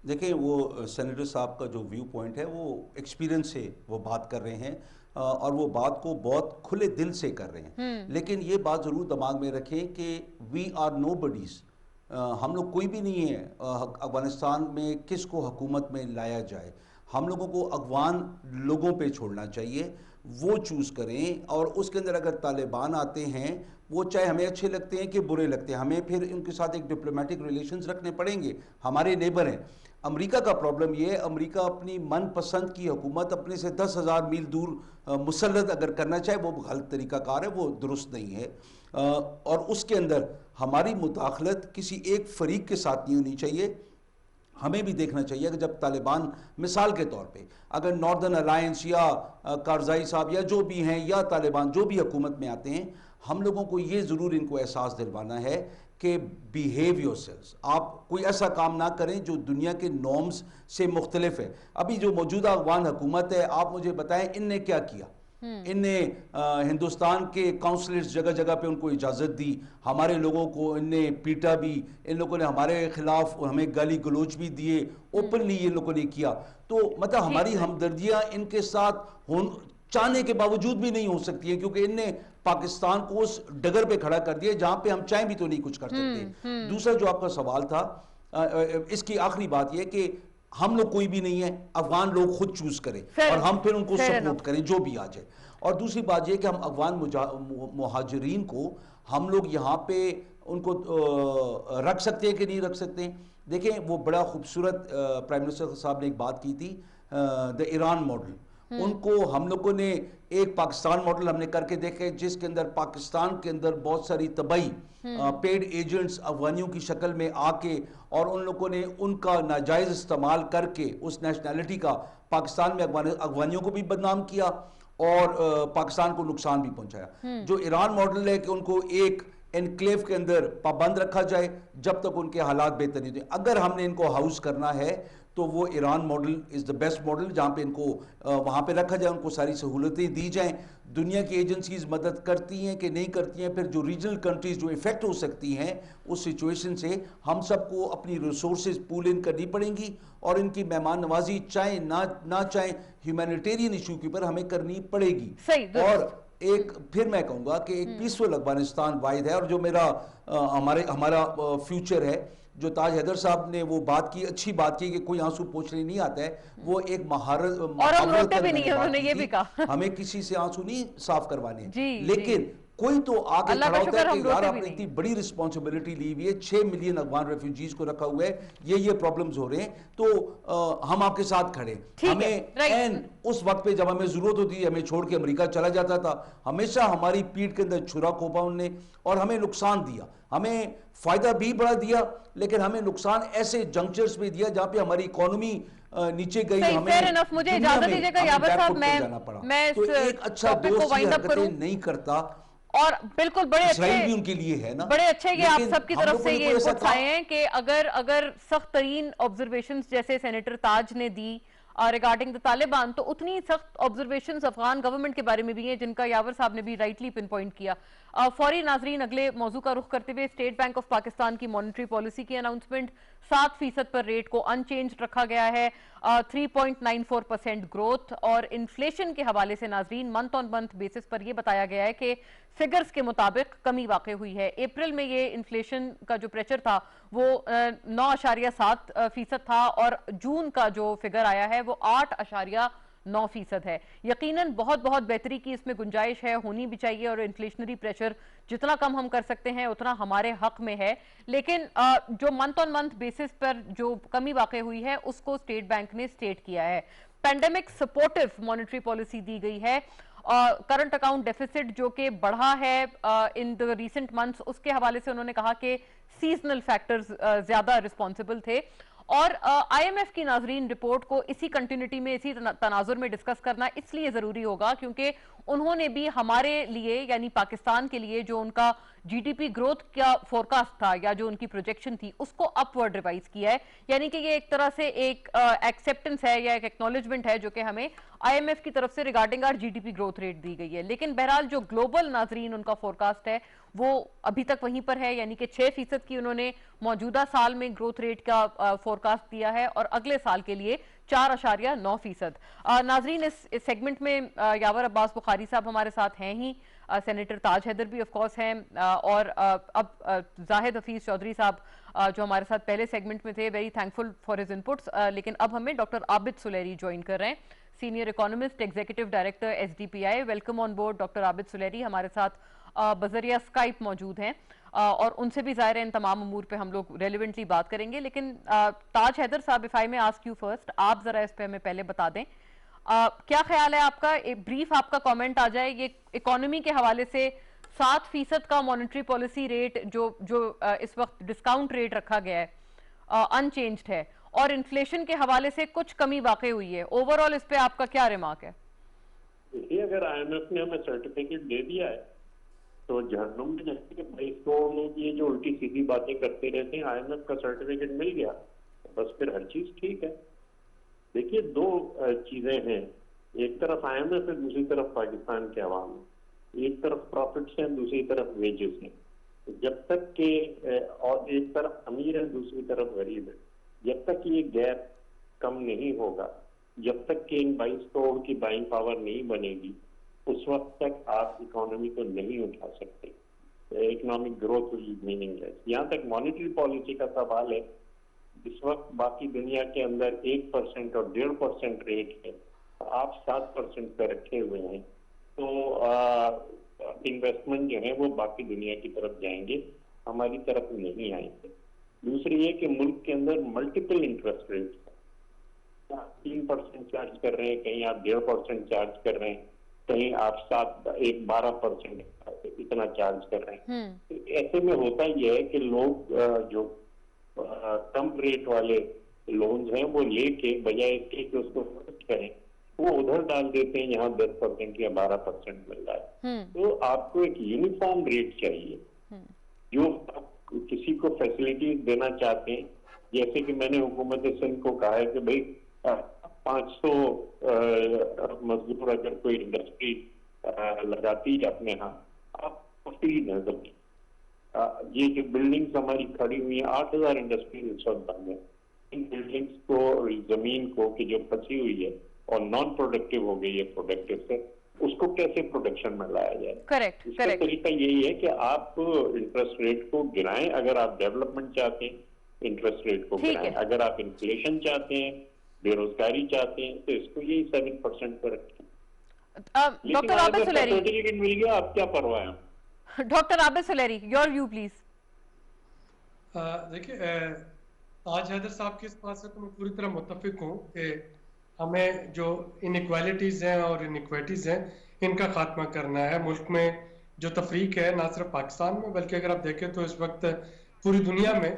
देखिए, वो सेनेटर साहब का जो व्यू पॉइंट है वो एक्सपीरियंस से वो बात कर रहे हैं और वो बात को बहुत खुले दिल से कर रहे हैं। लेकिन ये बात ज़रूर दिमाग में रखें कि वी आर नोबडीज, हम लोग कोई भी नहीं है अफगानिस्तान में किसको हुकूमत में लाया जाए। हम लोगों को अफगान लोगों पे छोड़ना चाहिए, वो चूज़ करें। और उसके अंदर अगर तालिबान आते हैं, वो चाहे हमें अच्छे लगते हैं कि बुरे लगते हैं, हमें फिर उनके साथ एक डिप्लोमेटिक रिलेशंस रखने पड़ेंगे, हमारे नेबर हैं। अमेरिका का प्रॉब्लम ये है, अमेरिका अपनी मनपसंद की हुकूमत अपने से 10,000 मील दूर मुसल्लत अगर करना चाहे, वो गलत तरीक़ाकार है, वो दुरुस्त नहीं है। और उसके अंदर हमारी मुदाखलत किसी एक फरीक के साथ नहीं होनी चाहिए। हमें भी देखना चाहिए कि जब तालिबान मिसाल के तौर पे अगर नॉर्दर्न अलायंस या कारजाई साहब या जो भी हैं या तालिबान जो भी हुकूमत में आते हैं, हम लोगों को ये ज़रूर इनको एहसास दिलवाना है कि बिहेव योरसेल्व्स, आप कोई ऐसा काम ना करें जो दुनिया के नॉर्म्स से मुख्तलिफ है। अभी जो मौजूदा अफगान हुकूमत है, आप मुझे बताएं इनने क्या किया। इनने हिंदुस्तान के काउंसलर्स जगह जगह पे उनको इजाज़त दी, हमारे लोगों को इनने पीटा भी, इन लोगों ने हमारे खिलाफ हमें गाली गलोच भी दिए, ओपनली ये लोगों ने किया। तो मतलब हमारी हमदर्दियाँ इनके साथ चाहने के बावजूद भी नहीं हो सकती है, क्योंकि इनने पाकिस्तान को उस डगर पे खड़ा कर दिया जहां पे हम चाहे भी तो नहीं कुछ कर सकते। दूसरा जो आपका सवाल था, इसकी आखिरी बात यह कि हम लोग कोई भी नहीं है, अफगान लोग खुद चूज करें और हम फिर उनको सपोर्ट करें जो भी आ जाए। और दूसरी बात यह कि हम अफगान मुहाजिरीन को हम लोग यहाँ पे उनको रख सकते हैं कि नहीं रख सकते हैं। देखें, वो बड़ा खूबसूरत प्राइम मिनिस्टर साहब ने एक बात की थी, द ईरान मॉडल। उनको हम लोगों ने एक पाकिस्तान मॉडल हमने करके देखे, जिसके अंदर पाकिस्तान के अंदर बहुत सारी तबाही पेड एजेंट्स अफगानियों की शक्ल में आके और उन लोगों ने उनका नाजायज इस्तेमाल करके उस नेशनैलिटी का पाकिस्तान में अफगानियों को भी बदनाम किया और पाकिस्तान को नुकसान भी पहुंचाया। जो ईरान मॉडल है कि उनको एक एनक्लेव के अंदर पाबंद रखा जाए जब तक उनके हालात बेहतर नहीं होते। अगर हमने इनको हाउस करना है तो वो Iran model is the best model, जहाँ पे इनको वहाँ पे रखा जाए, उनको सारी सहूलतें दी जाएं। दुनिया की एजेंसीज मदद करती हैं कि नहीं करती हैं, फिर जो रीजनल कंट्रीज जो इफेक्ट हो सकती हैं उस सिचुएशन से हम सबको अपनी रिसोर्सेज पूल इन करनी पड़ेंगी और इनकी मेहमान नवाजी चाहे ना चाहे ह्यूमैनिटेरियन इशू के ऊपर हमें करनी पड़ेगी। और एक फिर मैं कहूँगा कि एक पीसफुल अफगानिस्तान वाहिद है और जो हमारा फ्यूचर है। जो ताज हैदर साहब ने वो बात की, अच्छी बात की कि कोई आंसू पोंछने नहीं आता है, वो एक महारत और हम रोते भी नहीं है, उन्होंने ये भी कहा हमें किसी से आंसू नहीं साफ करवाने, लेकिन कोई तो आगे खड़ा होता है कि यार आपने इतनी बड़ी रिस्पॉन्सिबिलिटी ली हुई है, 6 मिलियन अफगान रेफ्यूजीज को रखा हुआ है, ये प्रॉब्लम्स हो रहे हैं, तो हम आपके साथ खड़े। हमें एन उस वक्त पे जब हमें जरूरत होती है, हमें छोड़ के अमेरिका चला जाता था, हमेशा हमारी पीठ के अंदर छुरा खोपा उनने और हमें नुकसान दिया। हमें फायदा भी बड़ा दिया, लेकिन हमें नुकसान ऐसे जंक्चर्स पे दिया जहां पे हमारी इकोनॉमी नीचे गई। हमें मुझे इजाजत दीजिएगा यावर साहब, मैं तो एक अच्छा दोस्त हरकतें नहीं करता और बिल्कुल बड़े अच्छे भी उनके लिए है ना, बड़े अच्छे कि आप सबकी तरफ से ये इनपुट्स आए हैं कि अगर सख्त तरीन ऑब्जर्वेशंस जैसे सेनेटर ताज ने दी रिगार्डिंग द तालिबान, तो उतनी सख्त ऑब्जर्वेशंस अफगान गवर्नमेंट के बारे में भी हैं, जिनका यावर साहब ने भी राइटली पिन पॉइंट किया। फौरी नाजरीन, अगले मौजू का रुख करते हुए स्टेट बैंक ऑफ पाकिस्तान की मॉनेटरी पॉलिसी की अनाउंसमेंट, 7% पर रेट को अनचेंज रखा गया है, 3.94% ग्रोथ। और इन्फ्लेशन के हवाले से नाजरीन मंथ ऑन मंथ बेसिस पर यह बताया गया है कि फिगर्स के मुताबिक कमी वाक़ई हुई है। अप्रैल में ये इन्फ्लेशन का जो प्रेशर था वो 9.7% था और जून का जो फिगर आया है वो 8.9% है। यकीनन बहुत बहुत बेहतरी की इसमें गुंजाइश है, होनी भी चाहिए, और इन्फ्लेशनरी प्रेशर जितना कम हम कर सकते हैं उतना हमारे हक में है। लेकिन जो मंथ ऑन मंथ बेसिस पर जो कमी वाक़ई हुई है उसको स्टेट बैंक ने स्टेट किया है। पेंडेमिक सपोर्टिव मॉनेटरी पॉलिसी दी गई है। करंट अकाउंट डेफिसिट जो कि बढ़ा है इन द रीसेंट मंथ्स, उसके हवाले से उन्होंने कहा कि सीजनल फैक्टर्स ज्यादा रिस्पॉन्सिबल थे। और आईएमएफ की नाजरीन रिपोर्ट को इसी कंटिन्यूटी में, इसी तनाजुर में डिस्कस करना इसलिए जरूरी होगा क्योंकि उन्होंने भी हमारे लिए यानी पाकिस्तान के लिए जो उनका जीडीपी ग्रोथ का फोरकास्ट था या जो उनकी प्रोजेक्शन थी उसको अपवर्ड रिवाइज किया है। यानी कि ये एक तरह से एक एक्सेप्टेंस है या एक एक्नॉलेजमेंट है जो कि हमें आईएमएफ की तरफ से regarding our GDP growth rate दी गई है। लेकिन बहरहाल जो ग्लोबल नाजरीन उनका फोरकास्ट है वो अभी तक वहीं पर है, यानी कि 6% की उन्होंने मौजूदा साल में ग्रोथ रेट का फोरकास्ट दिया है और अगले साल के लिए 4.9%। नाजरीन, इस सेगमेंट में यावर अब्बास बुखारी साहब हमारे साथ हैं ही, सेनेटर ताज हैदर भी ऑफ कोर्स हैं, और अब जाहिद हफीज चौधरी साहब जो हमारे साथ पहले सेगमेंट में थे, very thankful for his inputs. लेकिन अब हमें डॉक्टर आबिद सुलेरी ज्वाइन कर रहे हैं, senior economist, executive director SDPI। Welcome on board doctor Abid Suleri, हमारे साथ बजरिया स्काइप मौजूद हैं, और उनसे भी ज़ाहिर है इन तमाम अमूर पे हम लोग रेलिवेंटली बात करेंगे। लेकिन ताज हैदर साहब, इफ आई में आस्क यू फर्स्ट, आप जरा इस पे हमें पहले बता दें क्या ख्याल है आपका, एक ब्रीफ आपका कमेंट आ जाए। ये इकोनॉमी के हवाले से 7% का मॉनेटरी पॉलिसी रेट जो इस वक्त डिस्काउंट रेट रखा गया है अनचेंज्ड है, और इन्फ्लेशन के हवाले से कुछ कमी वाकई हुई है। ओवरऑल इस पे आपका क्या रिमार्क है? देखिए, अगर IMF ने हमें सर्टिफिकेट दे दिया है तो जहन्नुम में जैसे कि भाई इसको लोग ये जो उल्टी सीधी बातें करते रहते हैं, IMF का सर्टिफिकेट मिल गया बस फिर हर चीज ठीक है। देखिए, दो चीजें हैं, एक तरफ IMF है, दूसरी तरफ पाकिस्तान के अवाम है। एक तरफ प्रॉफिट्स हैं, दूसरी तरफ वेजेस हैं। जब तक के और एक तरफ अमीर है, दूसरी तरफ गरीब है, जब तक ये गैप कम नहीं होगा, जब तक कि इन 22 करोड़ की बाइंग पावर नहीं बनेगी, उस वक्त तक आप इकोनॉमी को नहीं उठा सकते। Economic growth is meaningless. यहाँ तक मॉनेटरी पॉलिसी का सवाल है, इस वक्त बाकी दुनिया के अंदर 1% और 1.5% रेट है, आप 7% पे रखे हुए हैं, तो इन्वेस्टमेंट जो है वो बाकी दुनिया की तरफ जाएंगे, हमारी तरफ नहीं आएंगे। दूसरी ये कि मुल्क के अंदर मल्टीपल इंटरेस्ट रेट, 3% चार्ज कर रहे हैं, कहीं आप 1.5% चार्ज कर रहे हैं, कहीं आप 12% इतना चार्ज कर रहे हैं। ऐसे में होता यह है कि लोग जो कम रेट वाले लोन्स हैं वो लेके बजाय इसके कि उसको खर्च करें, वो उधर डाल देते हैं, यहाँ 10% या 12% मिल रहा है। तो आपको एक यूनिफॉर्म रेट चाहिए जो किसी को फैसिलिटीज देना चाहते हैं। जैसे कि मैंने हुकूमत सिंध को कहा है कि भाई 500 मजदूर अगर कोई इंडस्ट्री लगाती है अपने यहाँ, आप फ्री न जमीन, ये जो बिल्डिंग्स हमारी खड़ी हुई है, 8000 इंडस्ट्री इस वक्त बंद है। इन बिल्डिंग्स को, जमीन को कि जो फंसी हुई है और नॉन प्रोडक्टिव हो गई है प्रोडक्टिव से, उसको कैसे प्रोडक्शन में लाया जाए। करेक्ट, इसका करेक्ट। तरीका यही है कि आप इंटरेस्ट रेट को गिराएं अगर आप डेवलपमेंट चाहते हैं, इंटरेस्ट रेट को गिराएं। अगर आप इन्फ्लेशन चाहते हैं, बेरोजगारी चाहते हैं, तो इसको यही 7% पर रखें। डॉक्टर आबिद सुलेरी, सर्टिफिकेट मिल गया, आप क्या परवाह है। Doctor Abid Suleri, your view please. देखिए, ताज हैदर साहब की इस बात से तो मैं पूरी तरह मुत्तफिक हूँ कि हमें जो इनइक्वालिटीज़ हैं और इनइक्विटीज़ हैं, इनका खात्मा करना है। मुल्क में जो तफरीक है, ना सिर्फ पाकिस्तान में बल्कि अगर आप देखें तो इस वक्त पूरी दुनिया में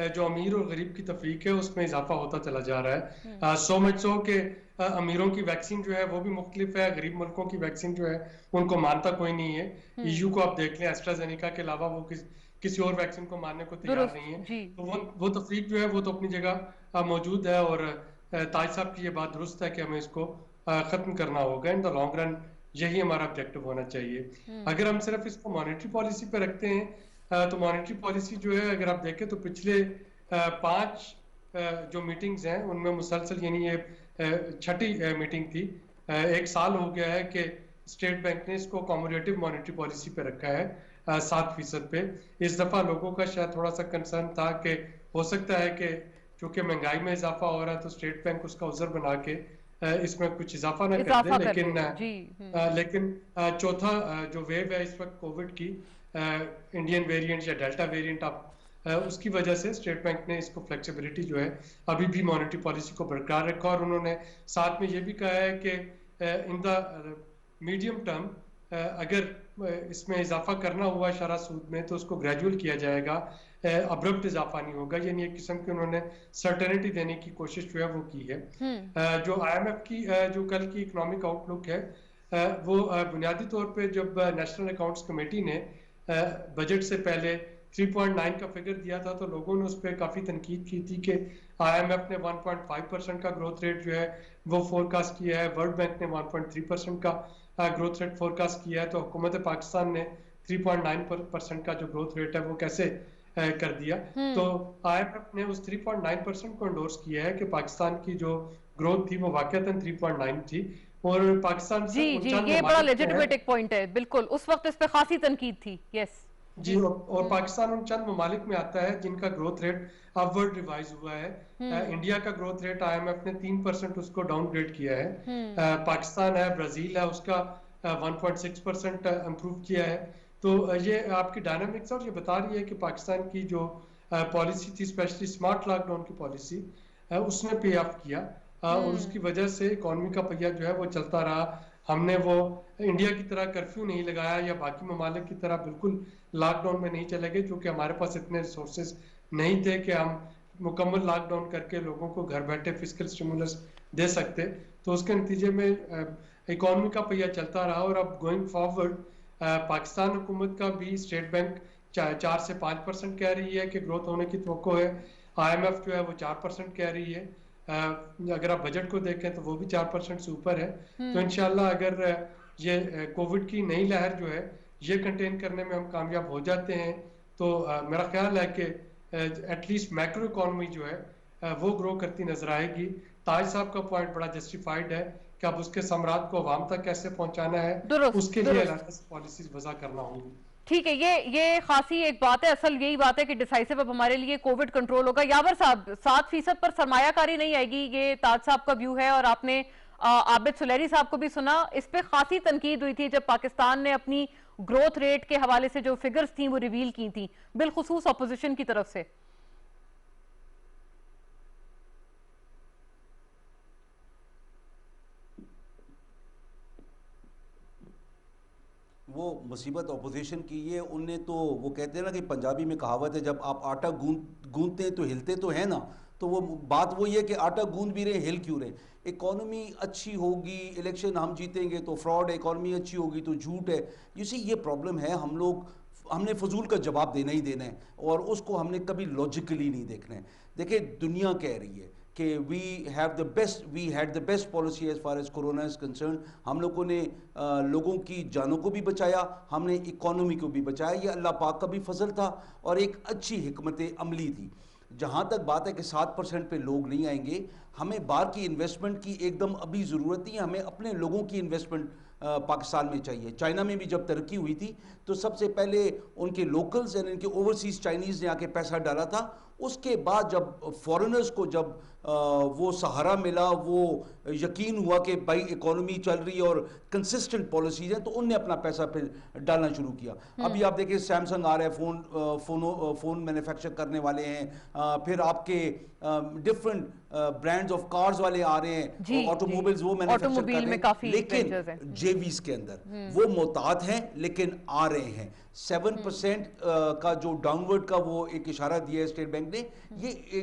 जो अमीर और गरीब की तफरीक है उसमें इजाफा होता चला जा रहा है। सो मच सो कि अमीरों की वैक्सीन जो है वो भी मुख्तलिफ है, गरीब मुल्कों की वैक्सीन जो है उनको मानता कोई नहीं है। EU को आप देख लें, एस्ट्राजेनेका के अलावा वो किसी और वैक्सीन को मानने को तैयार नहीं है। तो वो तफरीक जो है वो तो अपनी जगह मौजूद है, और ताज साहब की ये बात दुरुस्त है कि हमें इसको खत्म करना होगा। इन द लॉन्ग रन यही हमारा ऑब्जेक्टिव होना चाहिए। अगर हम सिर्फ इसको मॉनेटरी पॉलिसी पे रखते हैं तो मॉनेटरी पॉलिसी जो है, अगर आप देखें तो पिछले 5 जो मीटिंग्स हैं उनमें मुसलसल, यानी ये 6ठी मीटिंग थी, 1 साल हो गया है कि स्टेट बैंक ने इसको अकोमोडेटिव मॉनेटरी पॉलिसी पे रखा है 7% पे। इस दफा लोगों का शायद थोड़ा सा कंसर्न था कि हो सकता है कि चूंकि महंगाई में इजाफा हो रहा है तो स्टेट बैंक उसका उज़र बना के इसमें कुछ इजाफा ना कर दे। लेकिन चौथा जो वेव है इस वक्त कोविड की, इंडियन वेरिएंट या डेल्टा वेरिएंट, आप उसकी वजह से स्टेट बैंक ने इसको फ्लेक्सिबिलिटी जो है अभी भी मॉनेटरी पॉलिसी को बरकरार रखा, और उन्होंने साथ में ये भी कहा है कि इन द मीडियम टर्म अगर इसमें इजाफा करना हुआ शरह सूद में तो उसको ग्रेजुअल किया जाएगा, अब्रप्ट इजाफा नहीं होगा। यानी एक किस्म की उन्होंने सर्टेनिटी देने की कोशिश जो है वो की है। जो IMF की जो कल की इकोनॉमिक आउटलुक है, वो बुनियादी तौर पे जब नेशनल अकाउंट्स कमेटी ने बजट से पहले 3.9 का फिगर दिया था तो लोगों ने उस पर काफ़ी तनकीद की थी कि IMF ने 1.5% का ग्रोथ रेट जो है वो फोरकास्ट किया है, वर्ल्ड बैंक ने 1.3% का ग्रोथ रेट फोरकास्ट किया है, तो हुकूमत पाकिस्तान ने 3.9% का जो ग्रोथ रेट है वो कैसे कर दिया। तो IMF ने उस 3.9% को एंडोर्स किया है कि पाकिस्तान की जो ग्रोथ थी वो वाकईतन 3.9 थी, और पाकिस्तान जी उन जी, चंद ये बड़ा ममालिक में है। लेजिटिमेट एक पॉइंट है, बिल्कुल उस वक्त इस पे खासी तनकीद थी। यस जी, और पाकिस्तान उन चंद ममालिक में आता है जिनका ग्रोथ रेट अपवर्ड रिवाइज हुआ है। इंडिया का ग्रोथ रेट IMF ने 3% उसको डाउनग्रेड किया है। पाकिस्तान है, ब्राजील है, उसका 1.6% इम्प्रूव किया है। तो ये आपकी डायनामिक्स और ये बता रही है कि पाकिस्तान की जो पॉलिसी थी, स्पेशली स्मार्ट लॉकडाउन की पॉलिसी, उसने पे ऑफ किया, और उसकी वजह से इकॉनमी का पहिया जो है वो चलता रहा। हमने वो इंडिया की तरह कर्फ्यू नहीं लगाया या बाकी ममालिक की तरह बिल्कुल लॉकडाउन में नहीं चले गए, क्योंकि हमारे पास इतने रिसोर्सेज नहीं थे कि हम मुकम्मल लॉकडाउन करके लोगों को घर बैठे फिस्कल स्टिमुलस दे सकते। तो उसके नतीजे में इकॉनमी का पहिया चलता रहा, और अब गोइंग फॉरवर्ड पाकिस्तान हुकूमत का भी स्टेट बैंक 4 से 5% कह रही है कि ग्रोथ होने की तवक्को है। IMF जो है वो 4% कह रही है। अगर आप बजट को देखें तो वो भी 4% से ऊपर है। तो इंशाल्लाह अगर ये कोविड की नई लहर जो है ये कंटेन करने में हम कामयाब हो जाते हैं, तो मेरा ख्याल है कि एटलीस्ट मैक्रो इकॉनमी जो है वो ग्रो करती नजर आएगी। ताज साहब का पॉइंट बड़ा जस्टिफाइड है कि अब उसके सम्राट को अवाम तक कैसे पहुंचाना है, उसके लिए अलग पॉलिसीज वज़ा करना होगी। ठीक है, ये खासी एक बात है। असल यही बात है कि डिसाइसिव अब हमारे लिए कोविड कंट्रोल होगा। यावर साहब, 7% पर सरमायाकारी नहीं आएगी, ये ताज साहब का व्यू है, और आपने आबिद सुलेरी साहब को भी सुना। इस पे खासी तनकीद हुई थी जब पाकिस्तान ने अपनी ग्रोथ रेट के हवाले से जो फिगर्स थी वो रिवील की थी, बिलखुसूस अपोजिशन की तरफ से। वो मुसीबत अपोजिशन की, ये उनने तो वो कहते हैं ना कि पंजाबी में कहावत है, जब आप आटा गूंदते हैं तो हिलते तो है ना। तो वो बात वही है कि आटा गूंद भी रहे, हिल क्यों रहे। इकॉनमी अच्छी होगी, इलेक्शन हम जीतेंगे तो फ्रॉड है, इकॉनमी अच्छी होगी तो झूठ है। यू सी ये प्रॉब्लम है। हमने फजूल का जवाब देना ही देना है, और उसको हमने कभी लॉजिकली नहीं देखना है। देखिए, दुनिया कह रही है कि we had the best policy as far as corona is concern. हम लोगों ने लोगों की जानों को भी बचाया, हमने इकॉनमी को भी बचाया। ये अल्लाह पाक का भी फजल था और एक अच्छी हिकमत अमली थी। जहाँ तक बात है कि 7% पे लोग नहीं आएंगे, हमें बाहर की इन्वेस्टमेंट की एकदम अभी ज़रूरत नहीं है। हमें अपने लोगों की इन्वेस्टमेंट पाकिस्तान में चाहिए। चाइना में भी जब तरक्की हुई थी तो सबसे पहले उनके लोकल्स यानी इनके ओवरसीज चाइनीज़ ने आके पैसा डाला था। उसके बाद जब फॉरेनर्स को जब वो सहारा मिला, वो यकीन हुआ कि भाई इकोनॉमी चल रही है और कंसिस्टेंट पॉलिसीज हैं, तो उनने अपना पैसा फिर डालना शुरू किया। अभी आप देखिए सैमसंग आ रहा है, फ़ोन मैन्युफैक्चर करने वाले हैं, फिर आपके डिफरेंट ब्रांड्स ऑफ कार्स वाले आ रहे हैं, ऑटोमोबाइल्स वो मैन्युफैक्चर कर रहे हैं, लेकिन जेवीज के अंदर वो मोहतात हैं लेकिन आ रहे हैं। 7% का जो डाउनवर्ड का वो एक इशारा दिया है स्टेट बैंक ने,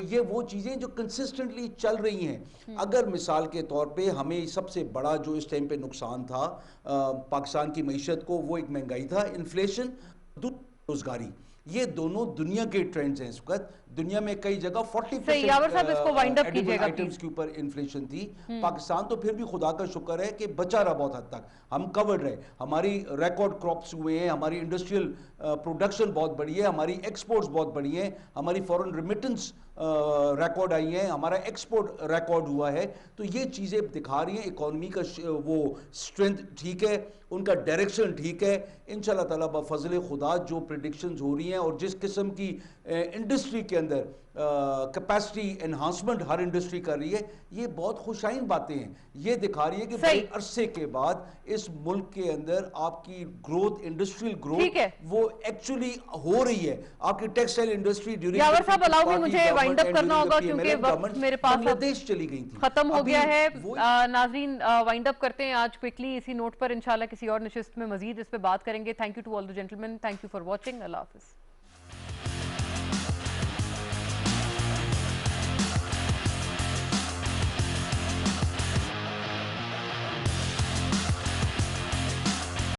ये वो चीज़ें जो कंसिस्टेंटली चल रही हैं। अगर मिसाल के तौर पे हमें सबसे बड़ा जो इस टाइम पे नुकसान था पाकिस्तान की मईशत को, वो एक महंगाई था, इन्फ्लेशन, बेरोजगारी। ये दोनों दुनिया के ट्रेंड्स हैं। इस वक्त दुनिया में कई जगह 40% आइटम्स के ऊपर इन्फ्लेशन थी। पाकिस्तान तो फिर भी खुदा का शुक्र है कि बचा रहा बहुत हद तक, हम कवर्ड रहे। हमारी रिकॉर्ड क्रॉप्स हुए हैं, हमारी इंडस्ट्रियल प्रोडक्शन बहुत बढ़ी है, हमारी एक्सपोर्ट्स बहुत बढ़ी हैं, हमारी फॉरेन रिमिटेंस रिकॉर्ड आई है, हमारा एक्सपोर्ट रिकॉर्ड हुआ है। तो ये चीज़ें दिखा रही हैं इकॉनमी का वो स्ट्रेंथ ठीक है, उनका डायरेक्शन ठीक है। इंशाल्लाह ताला बफज़ल खुदा जो प्रेडिक्शंस हो रही हैं और जिस किस्म की इंडस्ट्री के अंदर कैपेसिटी एनहांसमेंट हर इंडस्ट्री कर रही है, ये बहुत खुशाइन बातें हैं। ये दिखा रही है कि बड़े अरसे के बाद इस मुल्क के अंदर आपकी ग्रोथ, इंडस्ट्रियल ग्रोथ वो एक्चुअली हो रही है। आपकी टेक्सटाइल इंडस्ट्री मुझे वाइंड अप करना होगा क्योंकि वक्त मेरे पास बांग्लादेश चली गई थी, खत्म हो गया है। नाजरीन, वाइंड अप करते हैं आज क्विकली इसी नोट पर। इंशाल्लाह किसी और नशिस्त में मजीद इस पे बात करेंगे। Thank you to all the gentleman, thank you for watching. अल्लाह हाफिज।